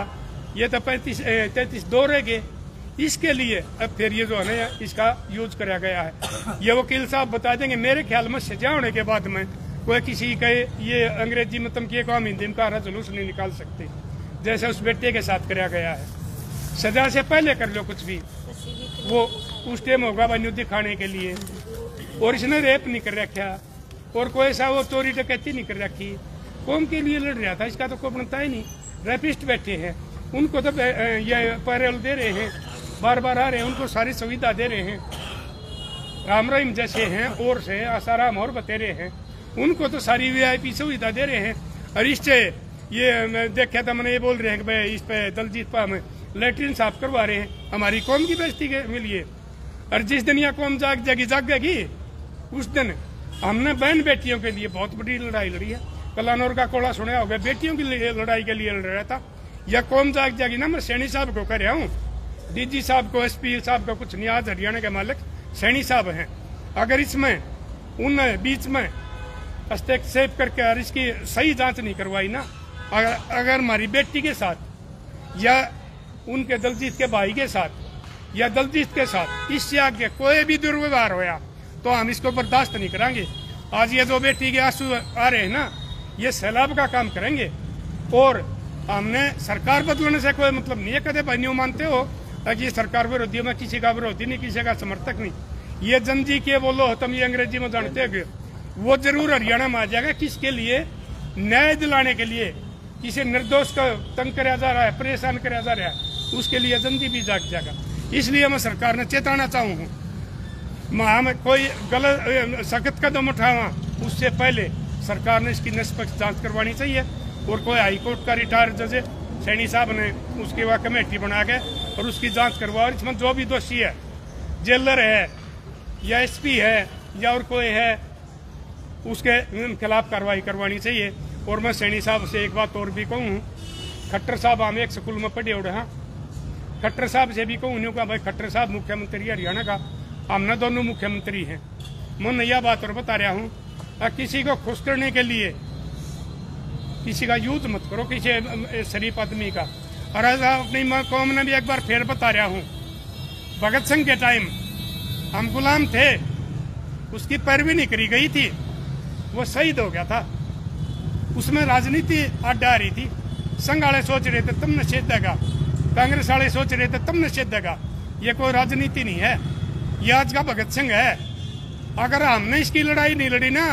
ये तो 33 2 रह गए। इसके लिए अब फिर ये जो है ना इसका यूज कराया गया है। ये वकील साहब बता देंगे, मेरे ख्याल में सजा होने के बाद में कोई किसी का ये अंग्रेजी मतलब की काम हिंदी में का जुलूस नहीं निकाल सकते, जैसे उस बेटे के साथ कराया गया है। सजा से पहले कर लो कुछ भी, वो उस टाइम होगा बन्यू दिखाने के लिए। और इसने रेप नहीं कर रखा और कोई ऐसा वो चोरी डकैती नहीं कर रखी, कौम के लिए लड़ रहा था, इसका तो कोई बनता ही नहीं। रेपिस्ट बैठे हैं, उनको तो ये पैरोल दे रहे हैं, बार बार आ रहे हैं, उनको सारी सुविधा दे रहे हैं। राम रहीम जैसे हैं और से आसाराम और बतेरे हैं, उनको तो सारी VIP सुविधा दे रहे हैं। और इससे ये मैं देखा था, मैंने ये बोल रहे हैं कि भाई इस पे दलजीत पा में लेटरिन साफ करवा रहे हैं हमारी कौम की बेइज्जती के लिए। और जिस दिन यह कौम जागेगी उस दिन हमने बहन बेटियों के लिए बहुत बड़ी लड़ाई लड़ी है। कलानौर का कोड़ा सुना होगा, बेटियों की लड़ाई के लिए लड़ रहा था। यह कौम जागी ना, मैं सैनी साहब को कह रहा हूँ, DG साहब को, SP साहब को कुछ नहीं, आज हरियाणा के मालिक सैनी साहब हैं। अगर इसमें उन बीच में हस्तक्षेप करके और इसकी सही जांच नहीं करवाई ना, अगर हमारी बेटी के साथ या उनके दलजीत के भाई के साथ या दलजीत के साथ इससे आगे कोई भी दुर्व्यवहार होया तो हम इसको बर्दाश्त नहीं करेंगे। आज ये जो बेटी के आंसू आ रहे हैं ना, ये सैलाब का काम करेंगे। और हमने सरकार बदलने से कोई मतलब नहीं है। कदे भाई न्यू मानते हो कि ये सरकार विरोधी है, मैं किसी का विरोधी नहीं, किसी का समर्थक नहीं। ये जनजी के बोलो तुम ये अंग्रेजी में जानते हो, वो जरूर हरियाणा में आ जाएगा। किसके लिए? न्याय दिलाने के लिए। किसी निर्दोष का तंग कराया जा रहा है, परेशान कराया जा रहा है, उसके लिए जनजी भी जाग जाएगा। इसलिए मैं सरकार ने चेताना चाहूँ, मैं कोई गलत सख्त कदम उठावा उससे पहले सरकार ने इसकी निष्पक्ष जांच करवानी चाहिए। और कोई हाईकोर्ट का रिटायर्ड जज सैनी साहब ने उसकी वह कमेटी बना के और उसकी जांच करवा, और इसमें जो भी दोषी है, जेलर है या SP है या और कोई है, उसके खिलाफ कार्रवाई करवानी चाहिए। और मैं सैनी साहब से एक बात और भी कहूँ, खट्टर साहब हम एक स्कूल में पढ़े उड़े, हाँ, खट्टर साहब से भी कहूँ का भाई खट्टर साहब मुख्यमंत्री हरियाणा का, हमने दोनों मुख्यमंत्री हैं। मैं यह बात और बता रहा हूँ, किसी को खुश करने के लिए किसी का यूज मत करो, किसी शरीफ आदमी का। और अपनी कौम ने भी एक बार फिर बता रहा हूँ, भगत सिंह के टाइम हम गुलाम थे, उसकी पैरवी नहीं करी गई थी, वो शहीद हो गया था। उसमें राजनीति अड्डा आ रही थी। संघ वाले सोच रहे थे तुम निषेध देगा, कांग्रेस वाले सोच रहे थे तुम निषेध देगा। ये कोई राजनीति नहीं है, ये आज का भगत सिंह है। अगर हमने इसकी लड़ाई नहीं लड़ी ना,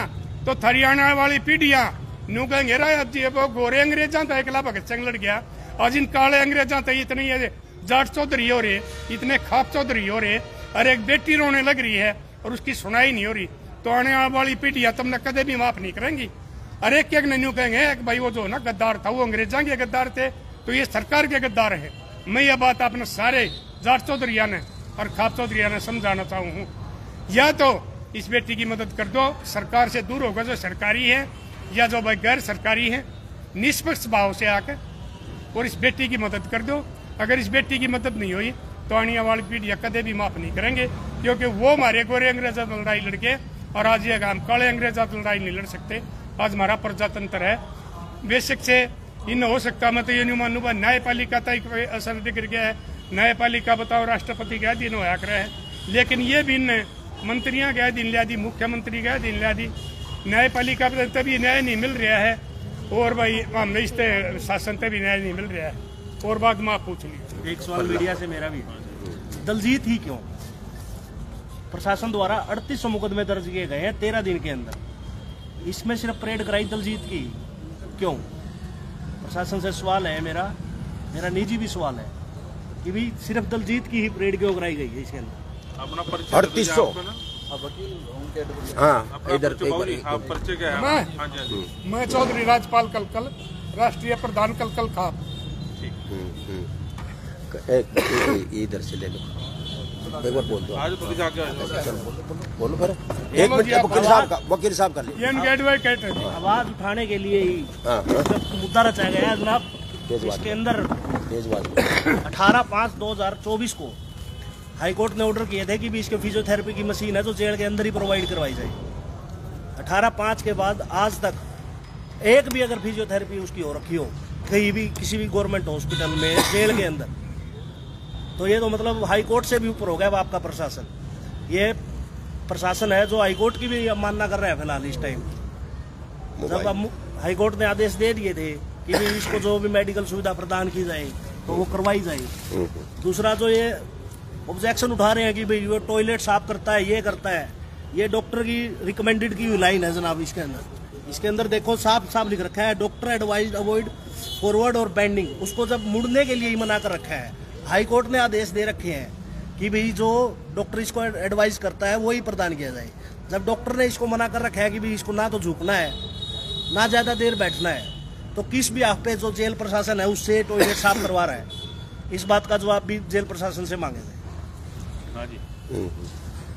तो हरियाणा वाली पीढ़ियां न्यू कहेंगे जी वो गोरे अंग्रेजा था एकला भगत सिंह लड़ गया। आज इन काले अंग्रेजा थे इतने जाट चौधरी हो रहे, इतने खाप चौधरी हो रहे, और एक बेटी रोने लग रही है और उसकी सुनाई नहीं हो रही। तो आने वाली पीढ़ियां तुमने कदे भी माफ नहीं करेंगी। और एक ने न्यू कहेंगे भाई वो जो ना गद्दार था, वो अंग्रेजा के गद्दार थे, तो ये सरकार के गद्दार है। मैं ये बात अपने सारे जाट चौधरिया ने और खाप चौधरिया ने समझाना चाहूँ, या तो इस बेटी की मदद कर दो, सरकार से दूर होकर जो सरकारी है या जो भाई गैर सरकारी है, निष्पक्ष भाव से आकर और इस बेटी की मदद कर दो। अगर इस बेटी की मदद नहीं हुई तो आने वाली पीढ़ियां कदे भी माफ नहीं करेंगे, क्योंकि वो हमारे गोरे अंग्रेजा लड़ाई लड़के और आज ये हम काले अंग्रेजा लड़ाई नहीं लड़ सकते। आज हमारा प्रजातंत्र है। बेशक से इन हो सकता मैं तो ये नहीं मानू, न्यायपालिका तक असर दिख गया है। न्यायपालिका बताओ राष्ट्रपति के अधीन होया कर है, लेकिन ये भी मंत्रियां के अधीन लिया दी, मुख्यमंत्री के अधीन लिया दी। न्यायपालिका पर तभी न्याय नहीं मिल रहा है, और भाई हमने इस शासन से भी न्याय नहीं मिल रहा है। और बात में आप पूछ ली। एक सवाल मीडिया से मेरा भी, दलजीत ही क्यों? प्रशासन द्वारा 3800 मुकदमे दर्ज किए गए हैं 13 दिन के अंदर, इसमें सिर्फ परेड कराई दलजीत की, क्यों? प्रशासन से सवाल है मेरा मेरा निजी भी सवाल है कि भी सिर्फ दलजीत की ही परेड क्यों कराई गई है इसके अंदर? अपना परिचय 3800। हाँ इधर परिचय क्या है? हाँ जी। मैं चौधरी राजपाल कलकल, राष्ट्रीय प्रधान कलकल खाप। इधर से ले लो, एक बार बोल दो। आज पुलिस आके बोलो फिर, एक मिनट वकील साहब कर लीजिए। आवाज उठाने के लिए ही मुद्दा रचा गया है जनाब। इसके अंदर 18/5/2024 को हाईकोर्ट ने ऑर्डर किए थे कि भी इसके फिजियोथेरेपी की मशीन है जो जेल के अंदर ही प्रोवाइड करवाई जाए। 18/5 के बाद आज तक एक भी अगर फिजियोथेरेपी उसकी हो रखी हो कहीं भी किसी भी गवर्नमेंट हॉस्पिटल में जेल के अंदर, तो ये तो मतलब हाईकोर्ट से भी ऊपर हो गया आपका प्रशासन। ये प्रशासन है जो हाईकोर्ट की भी अवमानना कर रहा है फिलहाल इस टाइम। जब हाईकोर्ट ने आदेश दे दिए थे कि भी इसको जो भी मेडिकल सुविधा प्रदान की जाए तो वो करवाई जाए। दूसरा जो ये ऑब्जेक्शन उठा रहे हैं कि भाई वो टॉयलेट साफ करता है, ये करता है, ये डॉक्टर की रिकमेंडेड की लाइन है जनाब। इसके अंदर देखो साफ साफ लिख रखा है, डॉक्टर एडवाइज्ड अवॉइड फॉरवर्ड और बेंडिंग। उसको जब मुड़ने के लिए ही मना कर रखा है। हाईकोर्ट ने आदेश दे रखे हैं कि भाई जो डॉक्टर इसको एडवाइस करता है वही प्रदान किया जाए। जब डॉक्टर ने इसको मना कर रखा है कि भाई इसको ना तो झुकना है ना ज्यादा देर बैठना है, तो किस भी आप पे जो जेल प्रशासन है उससे टॉयलेट साफ करवा रहा है? इस बात का जवाब भी जेल प्रशासन से मांगे थे। हाँ जी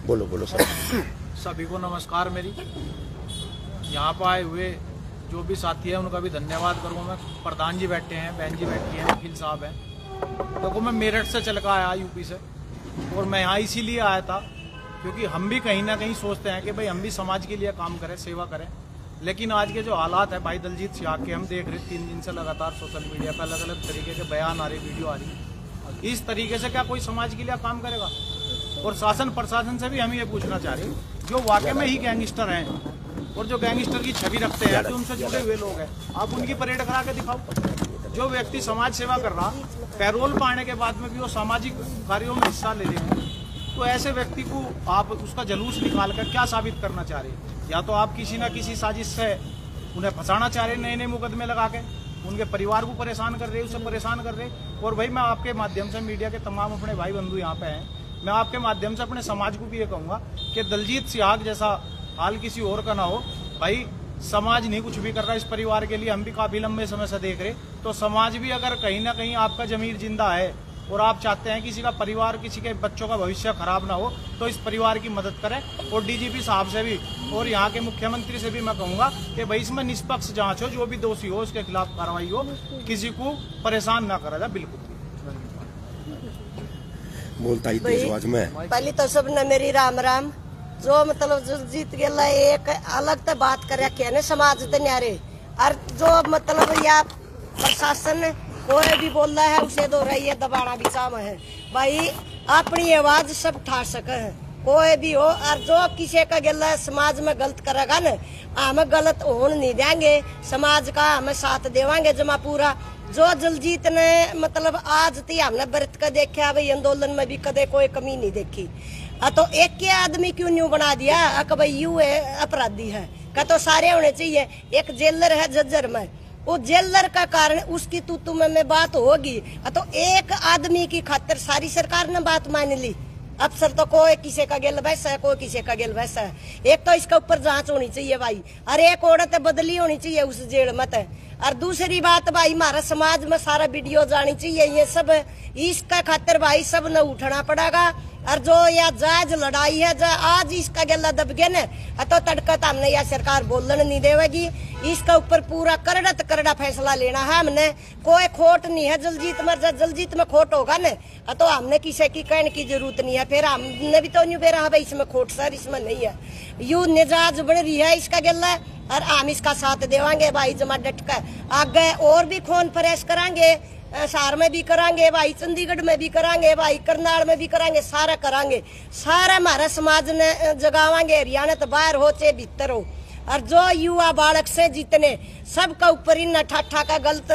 बोलो सर। सभी को नमस्कार। मेरी यहाँ पर आए हुए जो भी साथी है उनका भी धन्यवाद करूँगा मैं। प्रधान जी बैठे हैं, बहन जी बैठी हैं, वकील साहब हैं। देखो मैं मेरठ से चल कर आया यूपी से, और मैं यहाँ इसीलिए आया था क्योंकि हम भी कहीं ना कहीं सोचते हैं कि भाई हम भी समाज के लिए काम करें, सेवा करें। लेकिन आज के जो हालात है भाई दलजीत सियाग के हम देख रहे 3 दिन से लगातार सोशल मीडिया पर अलग अलग तरीके के बयान आ रहे, वीडियो आ रही। इस तरीके से क्या कोई समाज के लिए काम करेगा? और शासन प्रशासन से भी हम ये पूछना चाह रहे हैं जो वाकई में ही गैंगस्टर हैं और जो गैंगस्टर की छवि रखते हैं, जो उनसे जुड़े हुए लोग हैं, आप उनकी परेड करा के दिखाओ। जो व्यक्ति समाज सेवा कर रहा, पैरोल पाने के बाद में भी वो सामाजिक कार्यों में हिस्सा ले रहे हैं, तो ऐसे व्यक्ति को आप उसका जुलूस निकाल कर क्या साबित करना चाह रहे हैं? या तो आप किसी न किसी साजिश से उन्हें फंसाना चाह रहे, नए नए मुकदमे लगा के उनके परिवार को परेशान कर रहे, उसे परेशान कर रहे। और भाई मैं आपके माध्यम से, मीडिया के तमाम अपने भाई बंधु यहाँ पे हैं, मैं आपके माध्यम से अपने समाज को भी ये कहूँगा कि दलजीत सियाग जैसा हाल किसी और का ना हो। भाई समाज नहीं कुछ भी कर रहा इस परिवार के लिए, हम भी काफी लंबे समय से देख रहे। तो समाज भी अगर कहीं ना कहीं आपका जमीर जिंदा है और आप चाहते हैं किसी का परिवार, किसी के बच्चों का भविष्य खराब ना हो, तो इस परिवार की मदद करें। और डीजीपी साहब से भी और यहाँ के मुख्यमंत्री से भी मैं कहूँगा कि भाई इसमें निष्पक्ष जांच हो, जो भी दोषी हो उसके खिलाफ कार्रवाई हो, किसी को परेशान ना करा जाए। बिल्कुल बोलता ही तेज आवाज में। पहले तो सबने मेरी राम राम। जो मतलब जीत गया एक अलग तो बात कर रखे है समाज ते न्यारे, और जो मतलब या प्रशासन कोई भी बोल रहा है उसे दो रही है दबाना भी काम है। भाई अपनी आवाज सब ठा सके है कोई भी हो, और जो किसी का गिला समाज में गलत करेगा न, हम गलत होने नहीं देंगे, समाज का हमें साथ देवांगे जमा पूरा। जो दलजीत ने मतलब आज ती हमने बरत कर देखा भाई, आंदोलन में भी कदे कोई कमी नहीं देखी। तो एक के आदमी क्यों न्यू बना दिया कि भाई यू है अपराधी है, का तो सारे होने चाहिए। एक जेलर है जज्जर में, वो जेलर का कारण उसकी तू में बात होगी, तो एक आदमी की खातिर सारी सरकार ने बात मान ली। अफसर तो कोई किसी का गेल वैसा है, कोई किसी का गेल वैसा है। एक तो इसका ऊपर जांच होनी चाहिए भाई, और एक औरत बदली होनी चाहिए उस जेल मत। और दूसरी बात भाई हमारा समाज में सारा वीडियो जानी चाहिए। ये सब इसका खातिर भाई सब न उठना पड़ेगा। और जो या जायज लड़ाई है, जो आज इसका गला दब गया न, तो तड़का तो हमने या सरकार बोलने नहीं देवेगी। इसका ऊपर पूरा करड़ा फैसला लेना है हमने। कोई खोट नहीं है दलजीत में, दलजीत में खोट होगा न तो हमने किसी की कहने की जरूरत नहीं है। फिर हमने भी तो नहीं बेरा भाई इसमें खोट सर इसमें नहीं है। यू निजाज बन रही है इसका गला, और हम इसका साथ देवांगे भाई जमा डट कर। आगे और भी खून फरेश करांगे, सार में भी करांगे भाई, चंडीगढ़ में भी करांगे भाई, करनाल में भी करांगे, सारा करांगे। सारा हमारा समाज ने जगावांगे, हरियाणा तो बाहर हो चाहे भीतर हो। और जो युवा बालक से जितने सबका ऊपर इन ठाठा का गलत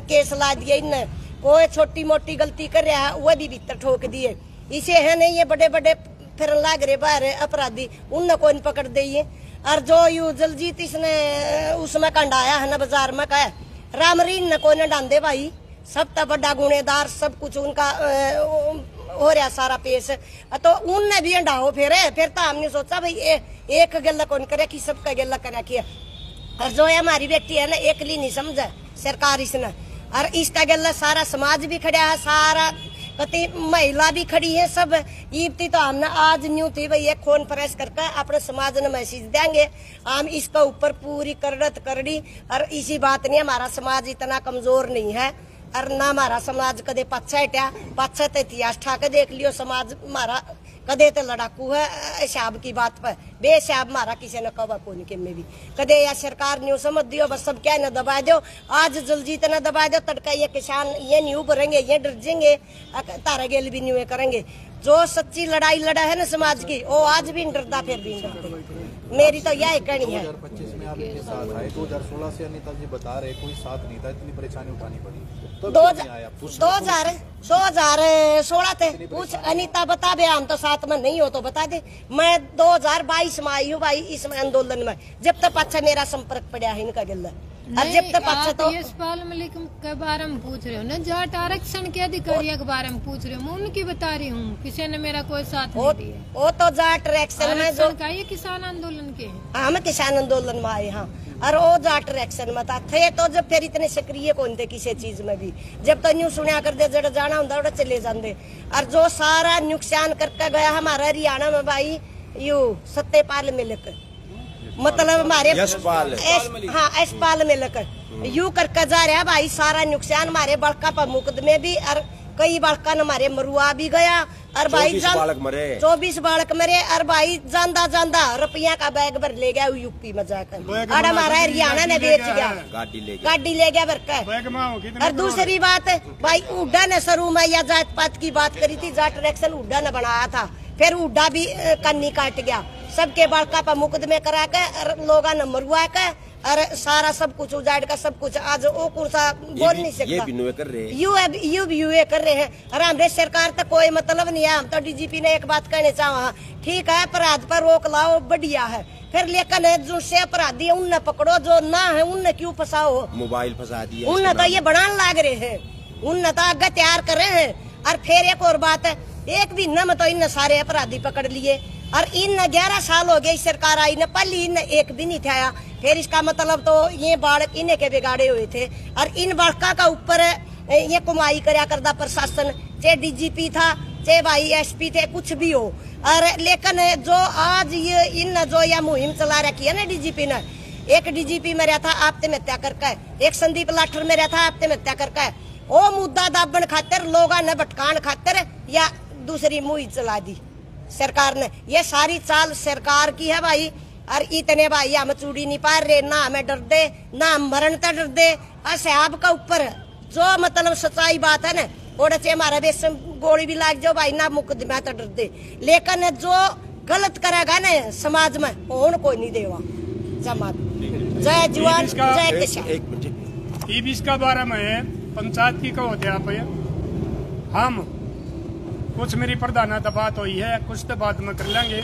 केस ला दिए, इन कोई छोटी मोटी गलती कर रहा है वह भी भीतर ठोक दिए। इसे है नहीं ये बड़े बड़े फिर लाग रहे बाहर अपराधी, उन कोई पकड़ दिए। और जो यू दलजीत इसने उसमें कंडाया है ना बाजार में, कहा रामरीन न कोई न डांदे भाई, सब तक बड़ा गुनेदार, सब कुछ उनका हो रहा सारा पेश। तो उनने भी अंडा हो फिर तो हमने सोचा भाई एक गल्ला कौन करे कि सबका गल्ला करा किया। और जो है हमारी बेटी है ना, एकली नहीं समझा सरकार इसने, और इसका गल्ला सारा समाज भी खड़ा है, सारा कति महिला भी खड़ी है, सब ईबती। तो हमने आज न्यू थी भाई एक कॉन्फ्रेंस करके अपने समाज ने मैसेज देंगे, हम इसका ऊपर पूरी करड़त करड़ी। और इसी बात नहीं, हमारा समाज इतना कमजोर नहीं है, और ना हमारा समाज कदे पाछा हटा, पाछा तो इतिहास ठाके देख लियो, समाज हमारा कदे तो लड़ाकू है शाब की बात पर, बेशाब मारा किसी ने कवा कोनी के में भी कदे या सरकार न्यू समझ दियो, बस सब क्या न दबा दो। आज जलजीत न दबा दो, तड़का ये किसान ये न्यू भरेंगे, ये डर जाएंगे, तारा गेल भी न्यू करेंगे। जो सच्ची लड़ाई लड़ा है ना समाज की, वो आज भी डरता फिर भी डरते। मेरी तो यह कहनी है। 2025 में आप इनके साथ आए, 2016 से अनिता जी बता रहे कोई साथ नहीं था, इतनी परेशानी उठानी पड़ी। 2016 थे, पूछ अनिता बता दे, हम तो साथ में नहीं हो तो बता दे। मैं 2022 में आई हूँ भाई इस आंदोलन में, जब तक अच्छा मेरा संपर्क पड़ा है इनका गल्ला, और जब तक अच्छा तो यशपाल मलिक के बारे में पूछ रहे हो ना, जाट आरक्षण के अधिकारियों के बारे में पूछ रहे हो, मैं उनकी बता रही हूँ, किसी ने मेरा कोई साथ नहीं दिया। वो तो जाट आरक्षण में जो का ये किसान आंदोलन के, हम किसान आंदोलन में आए, हाँ, और वो जाट आरक्षण में था थे। तो जब फिर इतने सक्रिय कौन थे किसी चीज में भी, जब तो न्यू सुनिया कर दे, जड़ जाना होता चले जाते। और जो सारा नुकसान करके गया हमारा हरियाणा में भाई, यू सत्यपाल मिलक, मतलब हमारे यशपाल मिलक यू करके जा रहा भाई, सारा नुकसान हमारे बड़का पर मुकदमे भी, और कई बालका हमारे मरुआ भी गया, और भाई 24 बालक मरे, और भाई जानदा जानदा रुपया का बैग भर ले गया यूपी में जाकर, और हमारा हरियाणा ने बेच गया, गाड़ी ले गया भरकर। और दूसरी बात भाई, हुड्डा ने शुरू में या जात पात की बात करी थी, जाट आरक्षण हुड्डा ने बनाया था, फिर हुड्डा भी कन्नी काट गया, सबके बालका पर मुकदमे करा के, लोगों ने मरुआ के, और सारा सब कुछ उजाड़ का सब कुछ। आज वो कुर्सा बोल नहीं सकता, यू कर रहे हैं। और हमारे सरकार तक कोई मतलब नहीं है। हम तो डीजीपी ने एक बात कहने चाहा, ठीक है अपराध पर रोक लाओ, बढ़िया है, फिर लेकिन जो से अपराधी है उनने पकड़ो, जो ना है उनने क्यों फंसाओ, मोबाइल फंसा दिया, उनने तो ये बनाने लाग रहे हैं, उनने तो आगे तैयार कर रहे हैं। और फिर एक और बात है, एक दिन में तो इन सारे अपराधी पकड़ लिए, और इन 11 साल हो गए सरकार आई ने, पहले इन एक भी नहीं था। फिर इसका मतलब तो ये बालक इन्हें के बिगाड़े हुए थे, और इन बालका का ऊपर ये कुमाई करया करदा प्रशासन, चाहे डीजीपी था चाहे भाई एसपी थे, कुछ भी हो। और लेकिन जो आज ये इन जो यह मुहिम चला रखी है ना डीजीपी ने, एक डीजीपी में रहता आत्महत्या करके, एक संदीप लाठर में रहता आत्महत्या करके, वो मुद्दा दाबन खातिर, लोगों ने भटकान खातिर या दूसरी मुहिम चला दी सरकार ने। ये सारी चाल सरकार की है भाई। और इतने भाई हम चूड़ी नहीं पा रहे, ना हमें डर दे, ना हम मरण तक डर दे। साहब का ऊपर जो मतलब सच्चाई बात है ना, और हमारा बेस गोली भी लाग जाओ भाई, ना मुकदमा तो डर दे। लेकिन जो गलत करेगा ना समाज में, उन कोई नहीं देगा जमात। जय जवान जय किसान। इसका बारे में पंचायत की कहो थे आप, हम कुछ मेरी प्रधाना तो बात हुई है, कुछ तो बात में कर लेंगे।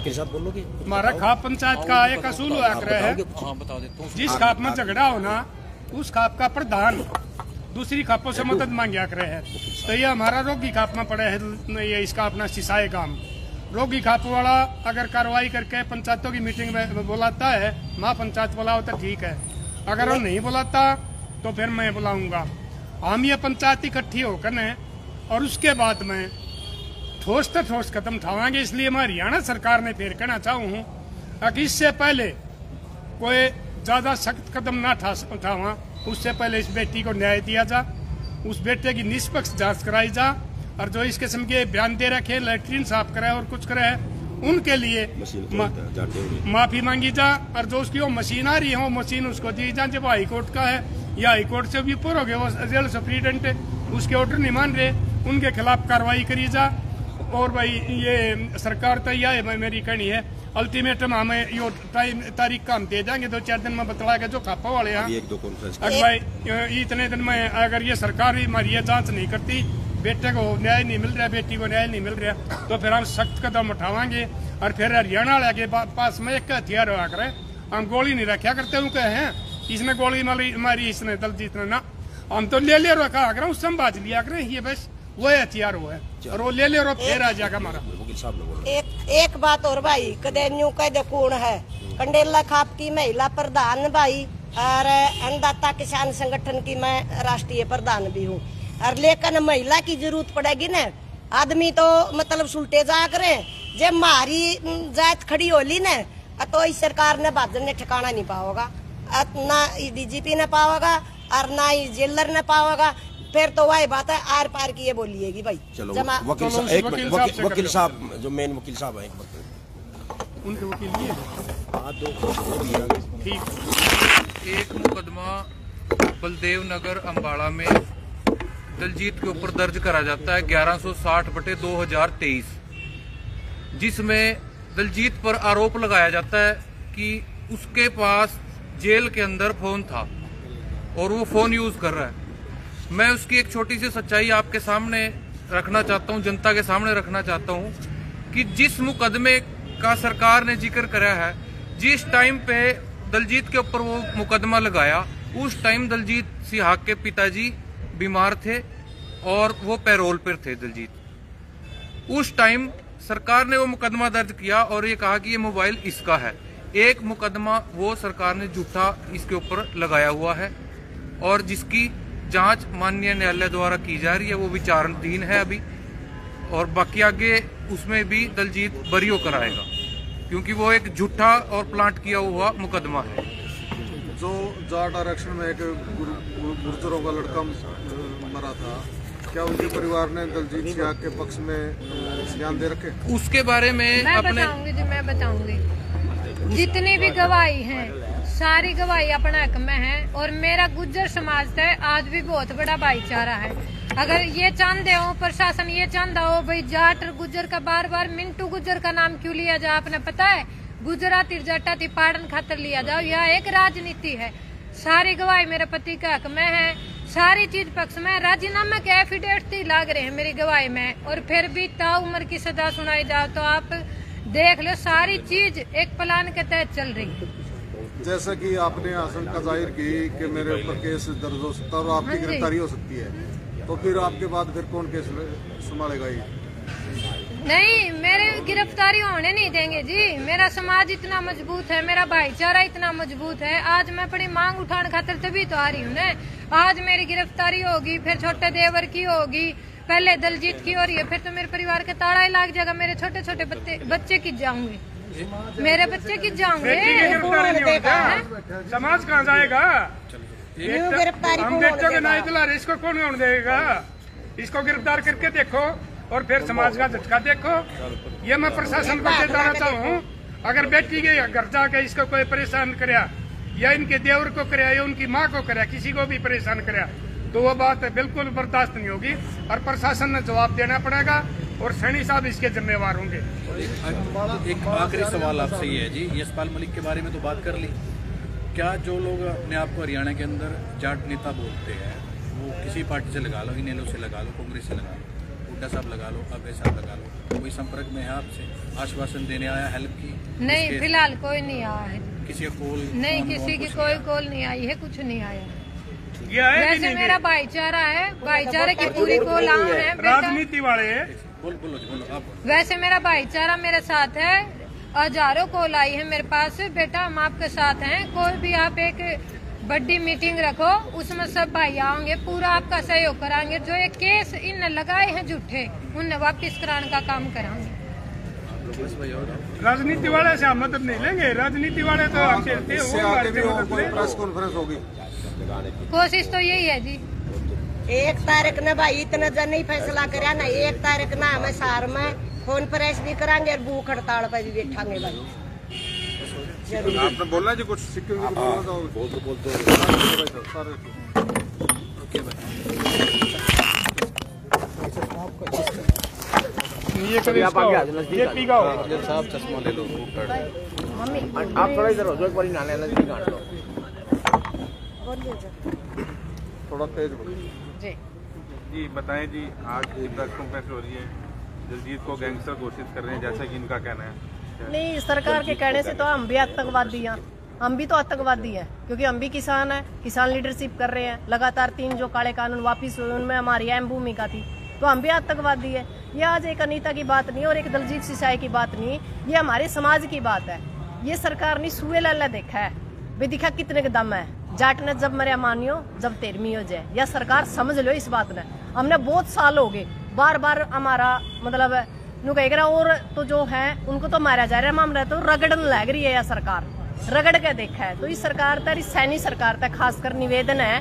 हमारा खाप पंचायत का एक असूल हुआ कर है, जिस खाप में झगड़ा होना उस खाप का प्रधान दूसरी खापों से मदद मांगा कर है। तो ये हमारा रोगी खाप में पड़े है, ये इसका अपना सिसाई काम। रोगी खाप वाला अगर कार्रवाई करके पंचायतों की मीटिंग में बुलाता है, महापंचायत बुलाओ तो ठीक है, अगर वो नहीं बुलाता तो फिर मैं बुलाऊंगा। हम ये पंचायत इकट्ठी होकर न, और उसके बाद में ठोस तो ठोस कदम उठावांगे। इसलिए मैं हरियाणा सरकार ने फिर कहना चाहूँ कि इससे पहले कोई ज्यादा सख्त कदम ना उठावा, उससे पहले इस बेटी को न्याय दिया जा, उस बेटे की निष्पक्ष जांच कराई जा, और जो इस किस्म के बयान दे रखे, लैट्रिन साफ करे और कुछ करे, उनके लिए माफी मांगी जा। और जो उसकी वो मशीन आ रही है, वो मशीन उसको दी जा। जब हाईकोर्ट का है या हाईकोर्ट से भी ऊपर हो गया, वो जेल सुप्रीडेंट है, उसके ऑर्डर नहीं मान रहे, उनके खिलाफ कार्रवाई करी जा। और भाई ये सरकार तो यह है, मेरी कहनी है, अल्टीमेटम हमें यो तारीख का हम दे देंगे, 2-4 दिन में बतला के जो खापा वाले हैं, अगर भाई इतने दिन में अगर ये सरकार ही हमारी ये जांच नहीं करती, बेटे को न्याय नहीं मिल रहा, बेटी को न्याय नहीं मिल रहा, तो फिर हम सख्त कदम उठावांगे। और फिर हरियाणा वाले के पास में एक हथियार हुआ करे, हम गोली नहीं रखा करते, उनके हैं इसने गोली मारी, इसने दलजीत ने ना, हम तो ले रखा कर संभाज लिया करें, ये बस वो है हथियार वो है, और वो ले और फिर आ जाएगा हमारा। एक बात और भाई, कदे न्यू कह दे कौन है कंडेला खाप की महिला प्रधान भाई, और अन्नदाता किसान संगठन की मैं राष्ट्रीय प्रधान भी हूँ। और लेकिन महिला की जरूरत पड़ेगी ना, आदमी तो मतलब सुलटे जा करे, जब मारी जात खड़ी होली न तो इस सरकार ने भाजन ने ठिकाना नहीं पाओगा, ना डीजीपी ने पाओगा और ना ही जेलर ने पाओगा। फिर तो वही बात है आर पार की ये बोलिएगी भाई। चलो वकील साहब जो मेन वकील साहब है, उनके वकील ठीक। एक मुकदमा बलदेव नगर अम्बाड़ा में दलजीत के ऊपर दर्ज करा जाता है 1160/2023, जिसमें दलजीत पर आरोप लगाया जाता है कि उसके पास जेल के अंदर फोन था और वो फोन यूज कर रहा है। मैं उसकी एक छोटी सी सच्चाई आपके सामने रखना चाहता हूं, जनता के सामने रखना चाहता हूं कि जिस मुकदमे का सरकार ने जिक्र करा है, जिस टाइम पे दलजीत के ऊपर वो मुकदमा लगाया, उस टाइम दलजीत सिहाग के पिताजी बीमार थे और वो पैरोल पर थे दलजीत। उस टाइम सरकार ने वो मुकदमा दर्ज किया और ये कहा कि ये मोबाइल इसका है। एक मुकदमा वो सरकार ने झूठा इसके ऊपर लगाया हुआ है और जिसकी जांच माननीय न्यायालय द्वारा की जा रही है, वो विचाराधीन है अभी, और बाकी आगे उसमें भी दलजीत बरी होकर आएगा, क्योंकि वो एक झूठा और प्लांट किया हुआ मुकदमा है। जो जाट आरक्षण में एक गुर्जरों का लड़का मरा था, क्या उनके परिवार ने दलजीत सिहाग के पक्ष में बयान दे रखे? उसके बारे में मैं बताऊंगी जितनी भी गवाही है सारी गवाही अपना हक में है, और मेरा गुज्जर समाज है आज भी बहुत बड़ा भाईचारा है। अगर ये चाहते हो प्रशासन, ये चाहता हो भाई जाट और गुज्जर का बार बार मिंटू गुज्जर का नाम क्यों लिया जाए, आपने पता है गुजराती जाटा थी पाड़न खातर लिया जाओ, यह एक राजनीति है। सारी गवाही मेरे पति का हक में है, सारी चीज पक्ष में, राजीनामा के एफिडेविट ही लाग रहे हैं मेरी गवाही में, और फिर भी ताउम्र की सजा सुनाई जाओ तो आप देख लो सारी चीज एक प्लान के तहत चल रही है। जैसा कि आपने आशंका जाहिर की कि मेरे ऊपर केस दर्ज हो सकता है और आपकी गिरफ्तारी हो सकती है, तो फिर आपके बाद फिर कौन केस संभालेगा? ये नहीं, मेरे गिरफ्तारी होने नहीं देंगे जी। मेरा समाज इतना मजबूत है, मेरा भाईचारा इतना मजबूत है। आज मैं बड़ी मांग उठाने खातिर तभी तो आ रही हूँ ना। आज मेरी गिरफ्तारी होगी, फिर छोटे देवर की होगी, पहले दलजीत की हो रही है, फिर तो मेरे परिवार के ताड़ा ही लग जाएगा। मेरे छोटे छोटे बच्चे की जाऊंगे, मेरे बच्चे की जाऊंगे। समाज कहाँ जाएगा? हम बच्चों के ना इतला रहे, इसको कौन कौन देगा? इसको गिरफ्तार करके देखो और फिर समाज का झटका देखो। ये मैं प्रशासन को चेताना चाहूँ, अगर बेटी के घर जाके इसको कोई परेशान कराया या इनके देवर को कराया या उनकी माँ को कराया, किसी को भी परेशान कराया, तो वो बात बिल्कुल बर्दाश्त नहीं होगी और प्रशासन ने जवाब देना पड़ेगा और सैनी साहब इसके जिम्मेवार होंगे। एक आखिरी सवाल आपसे ये है जी, यशपाल मलिक के बारे में तो बात कर ली, क्या जो लोग अपने आप को हरियाणा के अंदर जाट नेता बोलते हैं, वो किसी पार्टी से लगा लो, इनेलो से लगा लो, कांग्रेस से लगा लो, हुड्डा साहब लगा लो, अभय साहब लगा लो, कोई संपर्क में है आपसे? आश्वासन देने आया, हेल्प की? नहीं, फिलहाल कोई नहीं आया है। किसी का कॉल नहीं, किसी की कोई कॉल नहीं आई है, कुछ नहीं आया। वैसे मेरा भाईचारा है, भाईचारे की पूरी कॉल है। राजनीति वाले बोलो आप। वैसे मेरा भाईचारा मेरे साथ है, हजारों कॉल आई है मेरे पास, बेटा हम आपके साथ हैं, कोई भी आप एक बड़ी मीटिंग रखो, उसमें सब भाई आएंगे, पूरा आपका सहयोग कराएंगे। जो ये केस इन लगाए हैं झूठे, उन्हें वापिस कराने का काम कराएंगे। राजनीति वाले से हम मदद नहीं लेंगे, राजनीति वाले तो प्रेस कॉन्फ्रेंस होगी। कोशिश तो यही है जी। 1 तारीख ने भाई इतना जन नहीं फैसला करा ना, 1 तारीख ना हमें सार में फोन प्रेस भी कराएंगे और भूख हड़ताल पर भी बैठांगे भाई। आपने बोलना जी कुछ सिक्योरिटी साहब चश्मा ले लो, आप थोड़ा इधर हो जाओ, एक बार नजदीक आने लो, थोड़ा तेज जी। बताएं जी, आज प्रेस कॉन्फ्रेंस हो रही है, दलजीत को गैंगस्टर घोषित कर रहे हैं, जैसा कि इनका कहना है। नहीं, सरकार के कहने से तो हम भी आतंकवादी हैं, हम भी तो आतंकवादी हैं, क्योंकि हम भी किसान हैं, किसान लीडरशिप कर रहे हैं। लगातार 3 जो काले कानून वापिस हुए उनमें हमारी अहम भूमिका थी, तो हम भी आतंकवादी है। ये आज एक अनीता की बात नहीं और एक दलजीत सिसाई की बात नहीं, ये हमारे समाज की बात है। ये सरकार ने सुए लाला देखा है, वे दिखा कितने के दम है। जाट ने जब मरे मानियो, जब तेरमी हो जाए, या सरकार समझ लो इस बात ने। हमने बहुत साल हो गए, बार बार हमारा मतलब नु कह रहा, और तो जो है उनको तो मारा जा रहा है, मामला तो रगड़न लग रही है या सरकार रगड़ के देखा है। तो इस सरकार तक, इस सैनी सरकार तक खासकर निवेदन है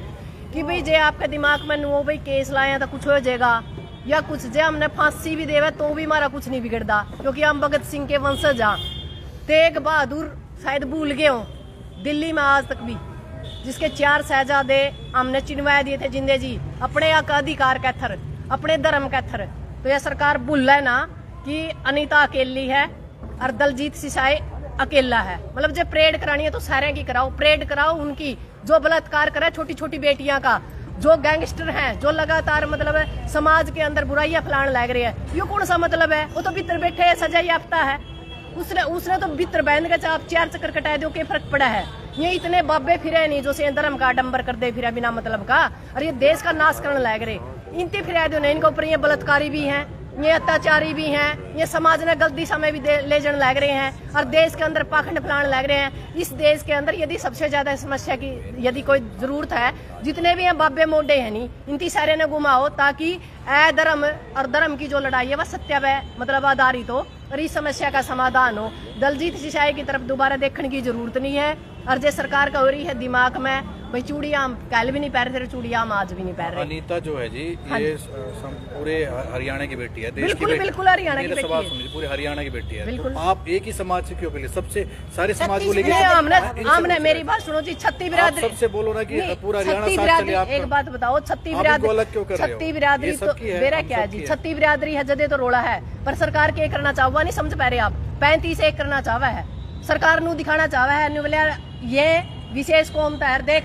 कि भाई जे आपके दिमाग में नो भाई केस लाए तो कुछ हो जाएगा, या कुछ जे हमने फांसी भी देवे तो भी हमारा कुछ नहीं बिगड़ता, क्योंकि हम भगत सिंह के वंशज हाँ। तेग बहादुर शायद भूल गए हो, दिल्ली में आज तक भी जिसके 4 शहजादे हमने चिनवा दिए थे जिंदे जी, अपने अधिकार का थर, अपने धर्म का थर। तो यह सरकार भूल है ना कि अनीता अकेली है और दलजीत सिसाई अकेला है। मतलब जब परेड करानी है तो सारे की कराओ, परेड कराओ उनकी जो बलात्कार करे छोटी छोटी बेटियां का, जो गैंगस्टर हैं, जो लगातार मतलब समाज के अंदर बुराइयां फैलाने लग रही है। ये कौन सा मतलब है? वो तो भीतर बैठे है, सजा याफ्ता है, उसने तो भीतर बहन का चाप 4 चक्कर कटाए दो, क्या फर्क पड़ा है? ये इतने बाबे फिरे नहीं जो से धर्म का आडंबर कर दे फिर बिना मतलब का, और ये देश का नाश करने लग रहे। इनती फिरा दो नहीं, इनके ऊपर ये बलात्कारी भी हैं, ये अत्याचारी भी हैं, ये समाज ने गलत दिशा में भी ले जाने लग रहे हैं, और देश के अंदर पाखंड फैलाने लग रहे हैं। इस देश के अंदर यदि सबसे ज्यादा समस्या की यदि कोई जरूरत है, जितने भी हैं बाबे मोडे हैं नहीं, इनती सारे ने घुमाओ, ताकि धर्म और धर्म की जो लड़ाई है वह सत्य पे मतलब आधारित हो और इस समस्या का समाधान हो। दलजीत सिसाई की तरफ दोबारा देखने की जरूरत नहीं है। और जो सरकार का हो रही है दिमाग में भाई चूड़ियां कल भी नहीं पहन रहे, चूड़ियां हम आज भी नहीं पहन रहे। अनीता जो है जी, ये पूरे हरियाणा की बेटी है, देश बिल्कुल, की बेटी, बिल्कुल हरियाणा की बेटी है, पूरे हरियाणा की बेटी है। बिल्कुल। तो आप एक ही समाज से क्यों के लिए सबसे सारे समाज को लेके हमने मेरी बात सुनो जी, छत्ती बिरादरी सबसे बोलो ना कि पूरा हरियाणा साथ चले। आप एक बात बताओ, छत्ती बिरादरी तो मेरा क्या है जी, छत्ती बिरादरी है जदे तो रोड़ा है, पर सरकार के करना चाहवा नहीं समझ पा रहे आप। 35 एक करना चाहवा है सरकार नू, दिखाना चाहवा है ये विशेष कौम तैर देख,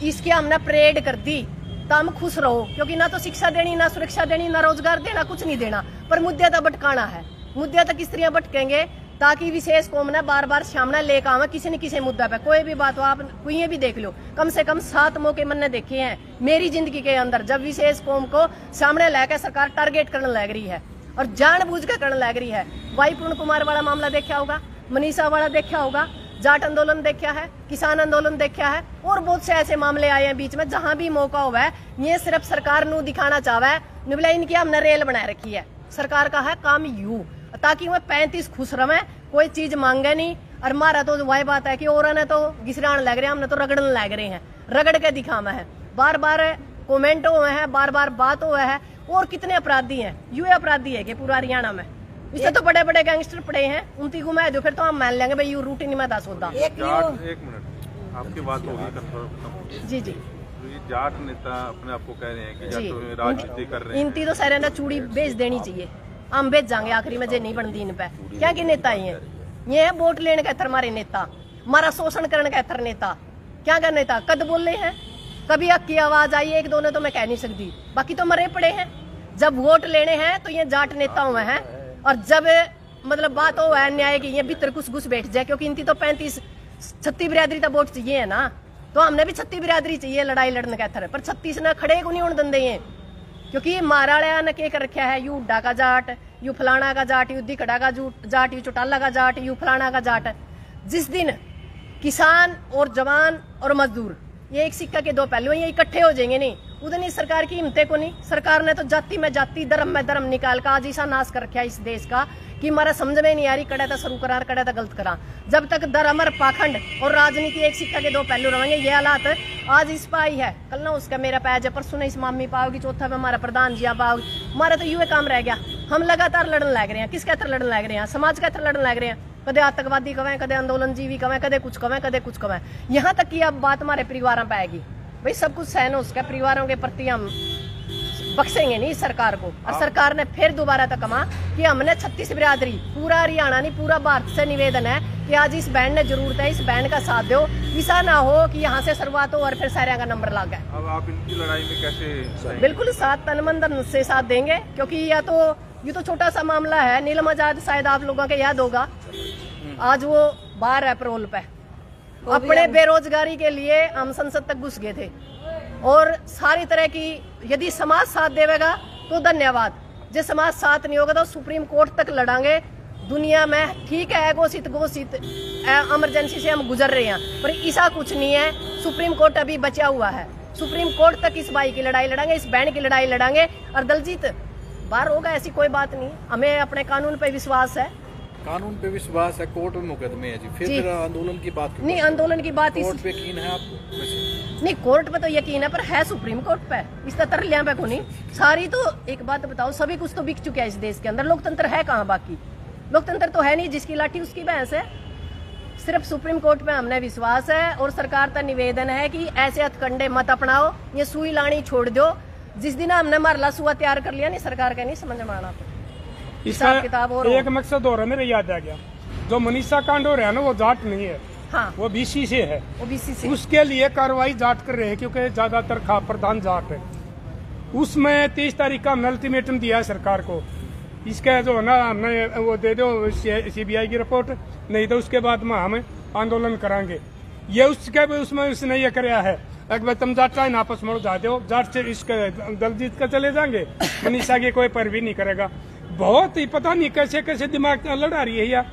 इसके हमने परेड कर दी तो हम खुश रहो, क्योंकि ना तो शिक्षा देनी, ना सुरक्षा देनी, ना रोजगार देना, कुछ नहीं देना, पर मुद्दे तक भटकाना है। मुद्दे तक किस तरह भटकेंगे ताकि विशेष कौम ने बार बार सामने लेकर आवे किसी न किसी मुद्दा पे। कोई भी बात हो, आप कोई भी देख लो, कम से कम 7 मौके मैंने देखे हैं मेरी जिंदगी के अंदर जब विशेष कौम को सामने लेकर सरकार टारगेट करने लग रही है और जानबूझ कर करने लग रही है। भाई पूर्ण कुमार वाला मामला देखा होगा, मनीषा वाला देखा होगा, जाट आंदोलन देखा है, किसान आंदोलन देखा है, और बहुत से ऐसे मामले आए हैं बीच में जहां भी मौका हुआ है। ये सिर्फ सरकार नू दिखाना चाहवा है निबला इनकी हमने रेल बना रखी है। सरकार का है काम यू, ताकि वह 35 खुश रहे, कोई चीज मांगे नहीं। और मारा तो वही बात है कि और ने तो घिसरान लग रहे हैं, हमने तो रगड़न लग रहे हैं, रगड़ के दिखाना है। बार बार कमेंट हुए हैं, बार बार बात हुआ है, और कितने अपराधी हैं? यू अपराधी है कि पूरा हरियाणा में इससे तो बड़े बड़े गैंगस्टर पड़े हैं, उनकी घुमा दो फिर तो हम मान लेंगे भाई यू रूटीन में 10 होता। एक मिनट आपकी बात होगी जी जी। जाट नेता अपने आप को कह रहे हैं कि जाटों में राजनीति कर रहे हैं, इनती तो सारे ना चूड़ी बेच देनी चाहिए, हम बेच जाएंगे आखिरी में जे नहीं बनती इन पे। क्या की नेता ही है ये, वोट लेने का हमारे नेता, हमारा शोषण करने का नेता। क्या का नेता कद बोल रहे हैं, कभी हक की आवाज आई एक दो ने तो मैं कह नहीं सकती, बाकी तो मरे पड़े हैं। जब वोट लेने हैं तो ये जाट नेता हुए हैं, और जब मतलब बात हो है न्याय की, ये भीतर घुस बैठ जाए, क्योंकि इनकी तो 35 छत्ती बिरादरी का वोट चाहिए है ना, तो हमने भी छत्ती बिरादरी चाहिए लड़ाई लड़ने का थर, पर 36 ने खड़े को नहीं होने देंगे, क्योंकि माराड़ा ने क्या कर रखा है, यू उड्डा का जाट, यू फलाना का जाट, यू दिखड़ा का जाट, यू चौटाला का जाट, यू फलाना का जाट। जिस दिन किसान और जवान और मजदूर ये एक सिक्का के 2 पहलू, ये इकट्ठे हो जाएंगे नहीं, उधर सरकार की हिम्मतें को नहीं। सरकार ने तो जाति में जाति, धर्म में धर्म निकाल का आज ऐसा नाश कर रखा है इस देश का कि हमारा समझ में नहीं आ रही, कड़ा था शुरू करा, कड़ा था गलत करा। जब तक धर्म और पाखंड और राजनीति एक सिक्का के 2 पहलू रहेंगे, ये हालात आज इस पाई है, कल ना उसका मेरा पैज है, परसों इस मामी पाओगी, चौथा में हमारा प्रधान जी पाओगी। हमारा तो यूं काम रह गया, हम लगातार लड़न लग रहे हैं। किसके तरह लड़न लग रहे हैं? समाज के तरह लड़न लग रहे हैं। कदे आतंकवादी कवें, कदे आंदोलन जीवी कवें, कदे कुछ कवें, कदे कुछ कवें। यहाँ तक कि अब बात हमारे परिवारों पे आएगी, भाई सब कुछ सहन उसका परिवारों के प्रति हम बख्शेंगे नहीं सरकार को। और सरकार ने फिर दोबारा तक कहा कि हमने 36 बिरादरी, पूरा हरियाणा नहीं पूरा भारत से निवेदन है कि आज इस बैंड ने जरूरत है, इस बैंड का साथ दो। ऐसा ना हो कि यहाँ से शुरुआत हो और फिर सारे का नंबर लग गए। अब आप इनकी लड़ाई में कैसे? बिल्कुल साथ तन मन से साथ देंगे, क्योंकि ये तो छोटा सा मामला है। नीलम आजाद शायद आप लोगों के याद होगा, आज वो बाहर है पैरोल पे, अपने बेरोजगारी के लिए हम संसद तक घुस गए थे और सारी तरह की यदि समाज साथ देगा तो धन्यवाद, जो समाज साथ नहीं होगा तो सुप्रीम कोर्ट तक लड़ांगे। दुनिया में ठीक है घोषित इमरजेंसी से हम गुजर रहे हैं, पर ऐसा कुछ नहीं है। सुप्रीम कोर्ट अभी बचा हुआ है, सुप्रीम कोर्ट तक इस भाई की लड़ाई लड़ांगे, इस बहन की लड़ाई लड़ांगे और दलजीत बाहर होगा, ऐसी कोई बात नहीं। हमें अपने कानून पे विश्वास है, कानून पे विश्वास है, कोर्ट में मुकदमे है जी। फिर आंदोलन की बात नहीं, आंदोलन की बात कोर्ट पे यकीन है आपको? नहीं, कोर्ट पे तो यकीन है, पर है सुप्रीम कोर्ट पे, इस तरह पे को नहीं सारी। तो एक बात बताओ, सभी कुछ तो बिक चुका है इस देश के अंदर, लोकतंत्र है कहाँ? बाकी लोकतंत्र तो है नहीं, जिसकी लाठी उसकी भैंस है। सिर्फ सुप्रीम कोर्ट पे हमने विश्वास है और सरकार का निवेदन है कि ऐसे हथकंडे मत अपनाओ, ये सुई लानी छोड़ दो। जिस दिन हमने मारला सुआ तैयार कर लिया नहीं, सरकार का नहीं समझ में आना। तो इसका किताब और एक मकसद और है, मेरे याद आ गया, जो मनीषा कांड हो रहा है ना, वो जाट नहीं है, हाँ, वो बीसी से है। वो बीसी से उसके लिए कार्रवाई जाट कर रहे हैं, क्योंकि ज्यादातर खाप प्रधान जाट है। उसमें 30 तारीख का हमने अल्टीमेटम दिया है सरकार को, इसका जो है ना हमने वो दे दो CBI की रिपोर्ट, नहीं तो उसके बाद में हम आंदोलन कराएंगे। ये उसके उसमें उसने ये कराया है, अगर तुम जाट चाहे आपस में जा दो, जाट से इसके दलजीत का चले जाएंगे, मनीषा की कोई पैरवी नहीं करेगा। बहुत ही पता नहीं कैसे कैसे दिमाग लड़ा रही है यार।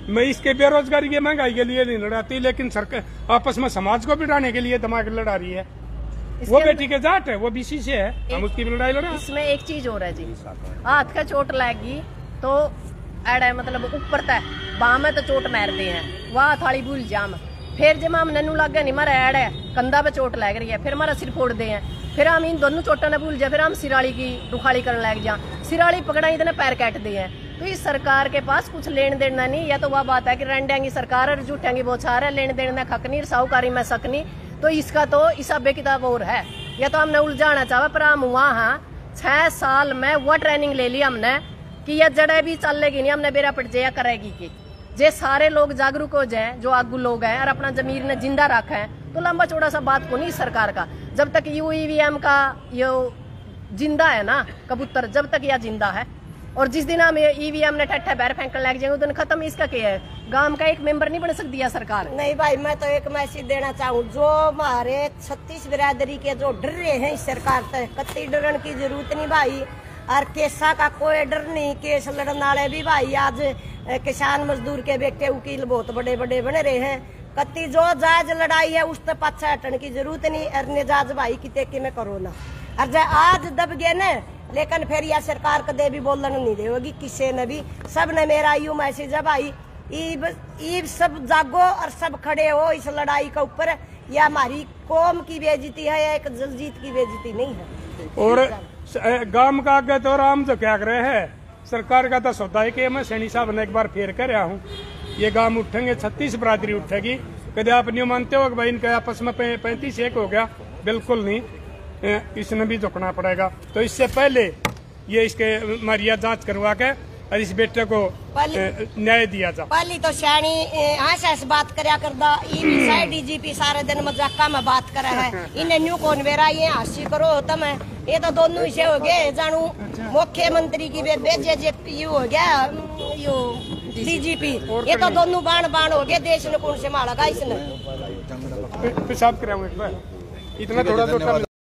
मैं इसके बेरोजगारी की महंगाई के लिए नहीं लड़ाती, लेकिन सरकार आपस में समाज को बिठाने के लिए दिमाग लड़ा रही है। वो बेटी के जाट है, वो BC से है, हम उसकी भी लड़ाई लड़ा। इसमें एक चीज और है जी, हाथ का चोट लगेगी तो एड मतलब ऊपर तक बाह में तो चोट मार दे हैं, वह थाली भूल जाम। फिर जब हम नन्नू लग गए नहीं मारा एड है, कंधा पे चोट लग रही है, फिर हमारा सिर फोड़ दे हैं, फिर हम इन दोनों चोटा ने भूल जाए, फिर हम सिराली की रुखाली करने लग जाए, सिराली पकड़ा इतने पैर काट दे हैं। तो इस सरकार के पास कुछ लेन देना नहीं, या तो वह बात है कि रंडेंगी सरकार और झूठेंगी बौछार है, लेन देना खक नहीं, साहूकारी में शक नहीं। तो इसका तो हिसाबे किताब और है, या तो हमने उलझाना चाहा, पर हम वहाँ 6 साल में वह ट्रेनिंग ले ली हमने कि यह जड़े भी चलेगी नहीं, हमने बेरा पट जाया करेगी कि जे सारे लोग जागरूक हो जाए, जो आगू लोग हैं और अपना जमीर ने जिंदा रखा है, तो लंबा चौड़ा सा बात को नहीं सरकार का। जब तक EVM का ये जिंदा है ना कबूतर, जब तक यह जिंदा है, और जिस दिन हम EVM ने ठट्ठा बैर फेंकने लग जाएंगे, उस दिन खत्म। इसका क्या है, गांव का एक मेंबर नहीं बन सकती है सरकार। नहीं भाई, मैं तो एक मैसेज देना चाहूँ, जो हमारे 36 बिरादरी के जो डर रहे हैं इस सरकार से, कत्ती डरन की जरूरत नहीं भाई। और केसा का कोई डर नहीं, केस लड़ने वाले भी भाई आज किसान मजदूर के बेटे वकील बहुत बड़े बड़े बने रहे हैं। कत्ती जो जायज लड़ाई है उस तक पाछा हटने की जरूरत नहीं, और निजाज भाई किते कि में करो ना। और आज दब गए न, लेकिन फिर यह सरकार कदे भी बोलन नहीं देगी किसी ने भी। सब ने मेरा यू मैसेज है भाई, ईब सब जागो और सब खड़े हो इस लड़ाई के ऊपर। यह हमारी कौम की बेइज्जती है, या एक दलजीत की बेइज्जती नहीं है। और गांव का आगे तो राम जो क्या रहे हैं, सरकार का तो सौदा है कि मैं सैनी साहब ने एक बार फेर कर रहा हूँ, ये गांव उठेंगे, 36 बिरादरी उठेगी। कदे आप नहीं मानते हो कि भाई इनका आपस में 35-1 हो गया? बिल्कुल नहीं, इसने भी झुकना पड़ेगा। तो इससे पहले ये इसके मारिया जांच करवा के और इस बेटे को न्याय दिया जा। पहली तो श्याणी हंस बात करया करदा, DGP सारे दिन मजाका में बात करे है, इन्हें न्यू कौन वेरा ये हंसी करो तम। ये तो दोनों ही से हो गए, जानू मुख्यमंत्री की बेजे यू हो गया यू DGP, ये तो दोनों बाण हो गए। देश ने कौन से मारा इसने पेशाब कराऊं एक बार, इतना थोड़ा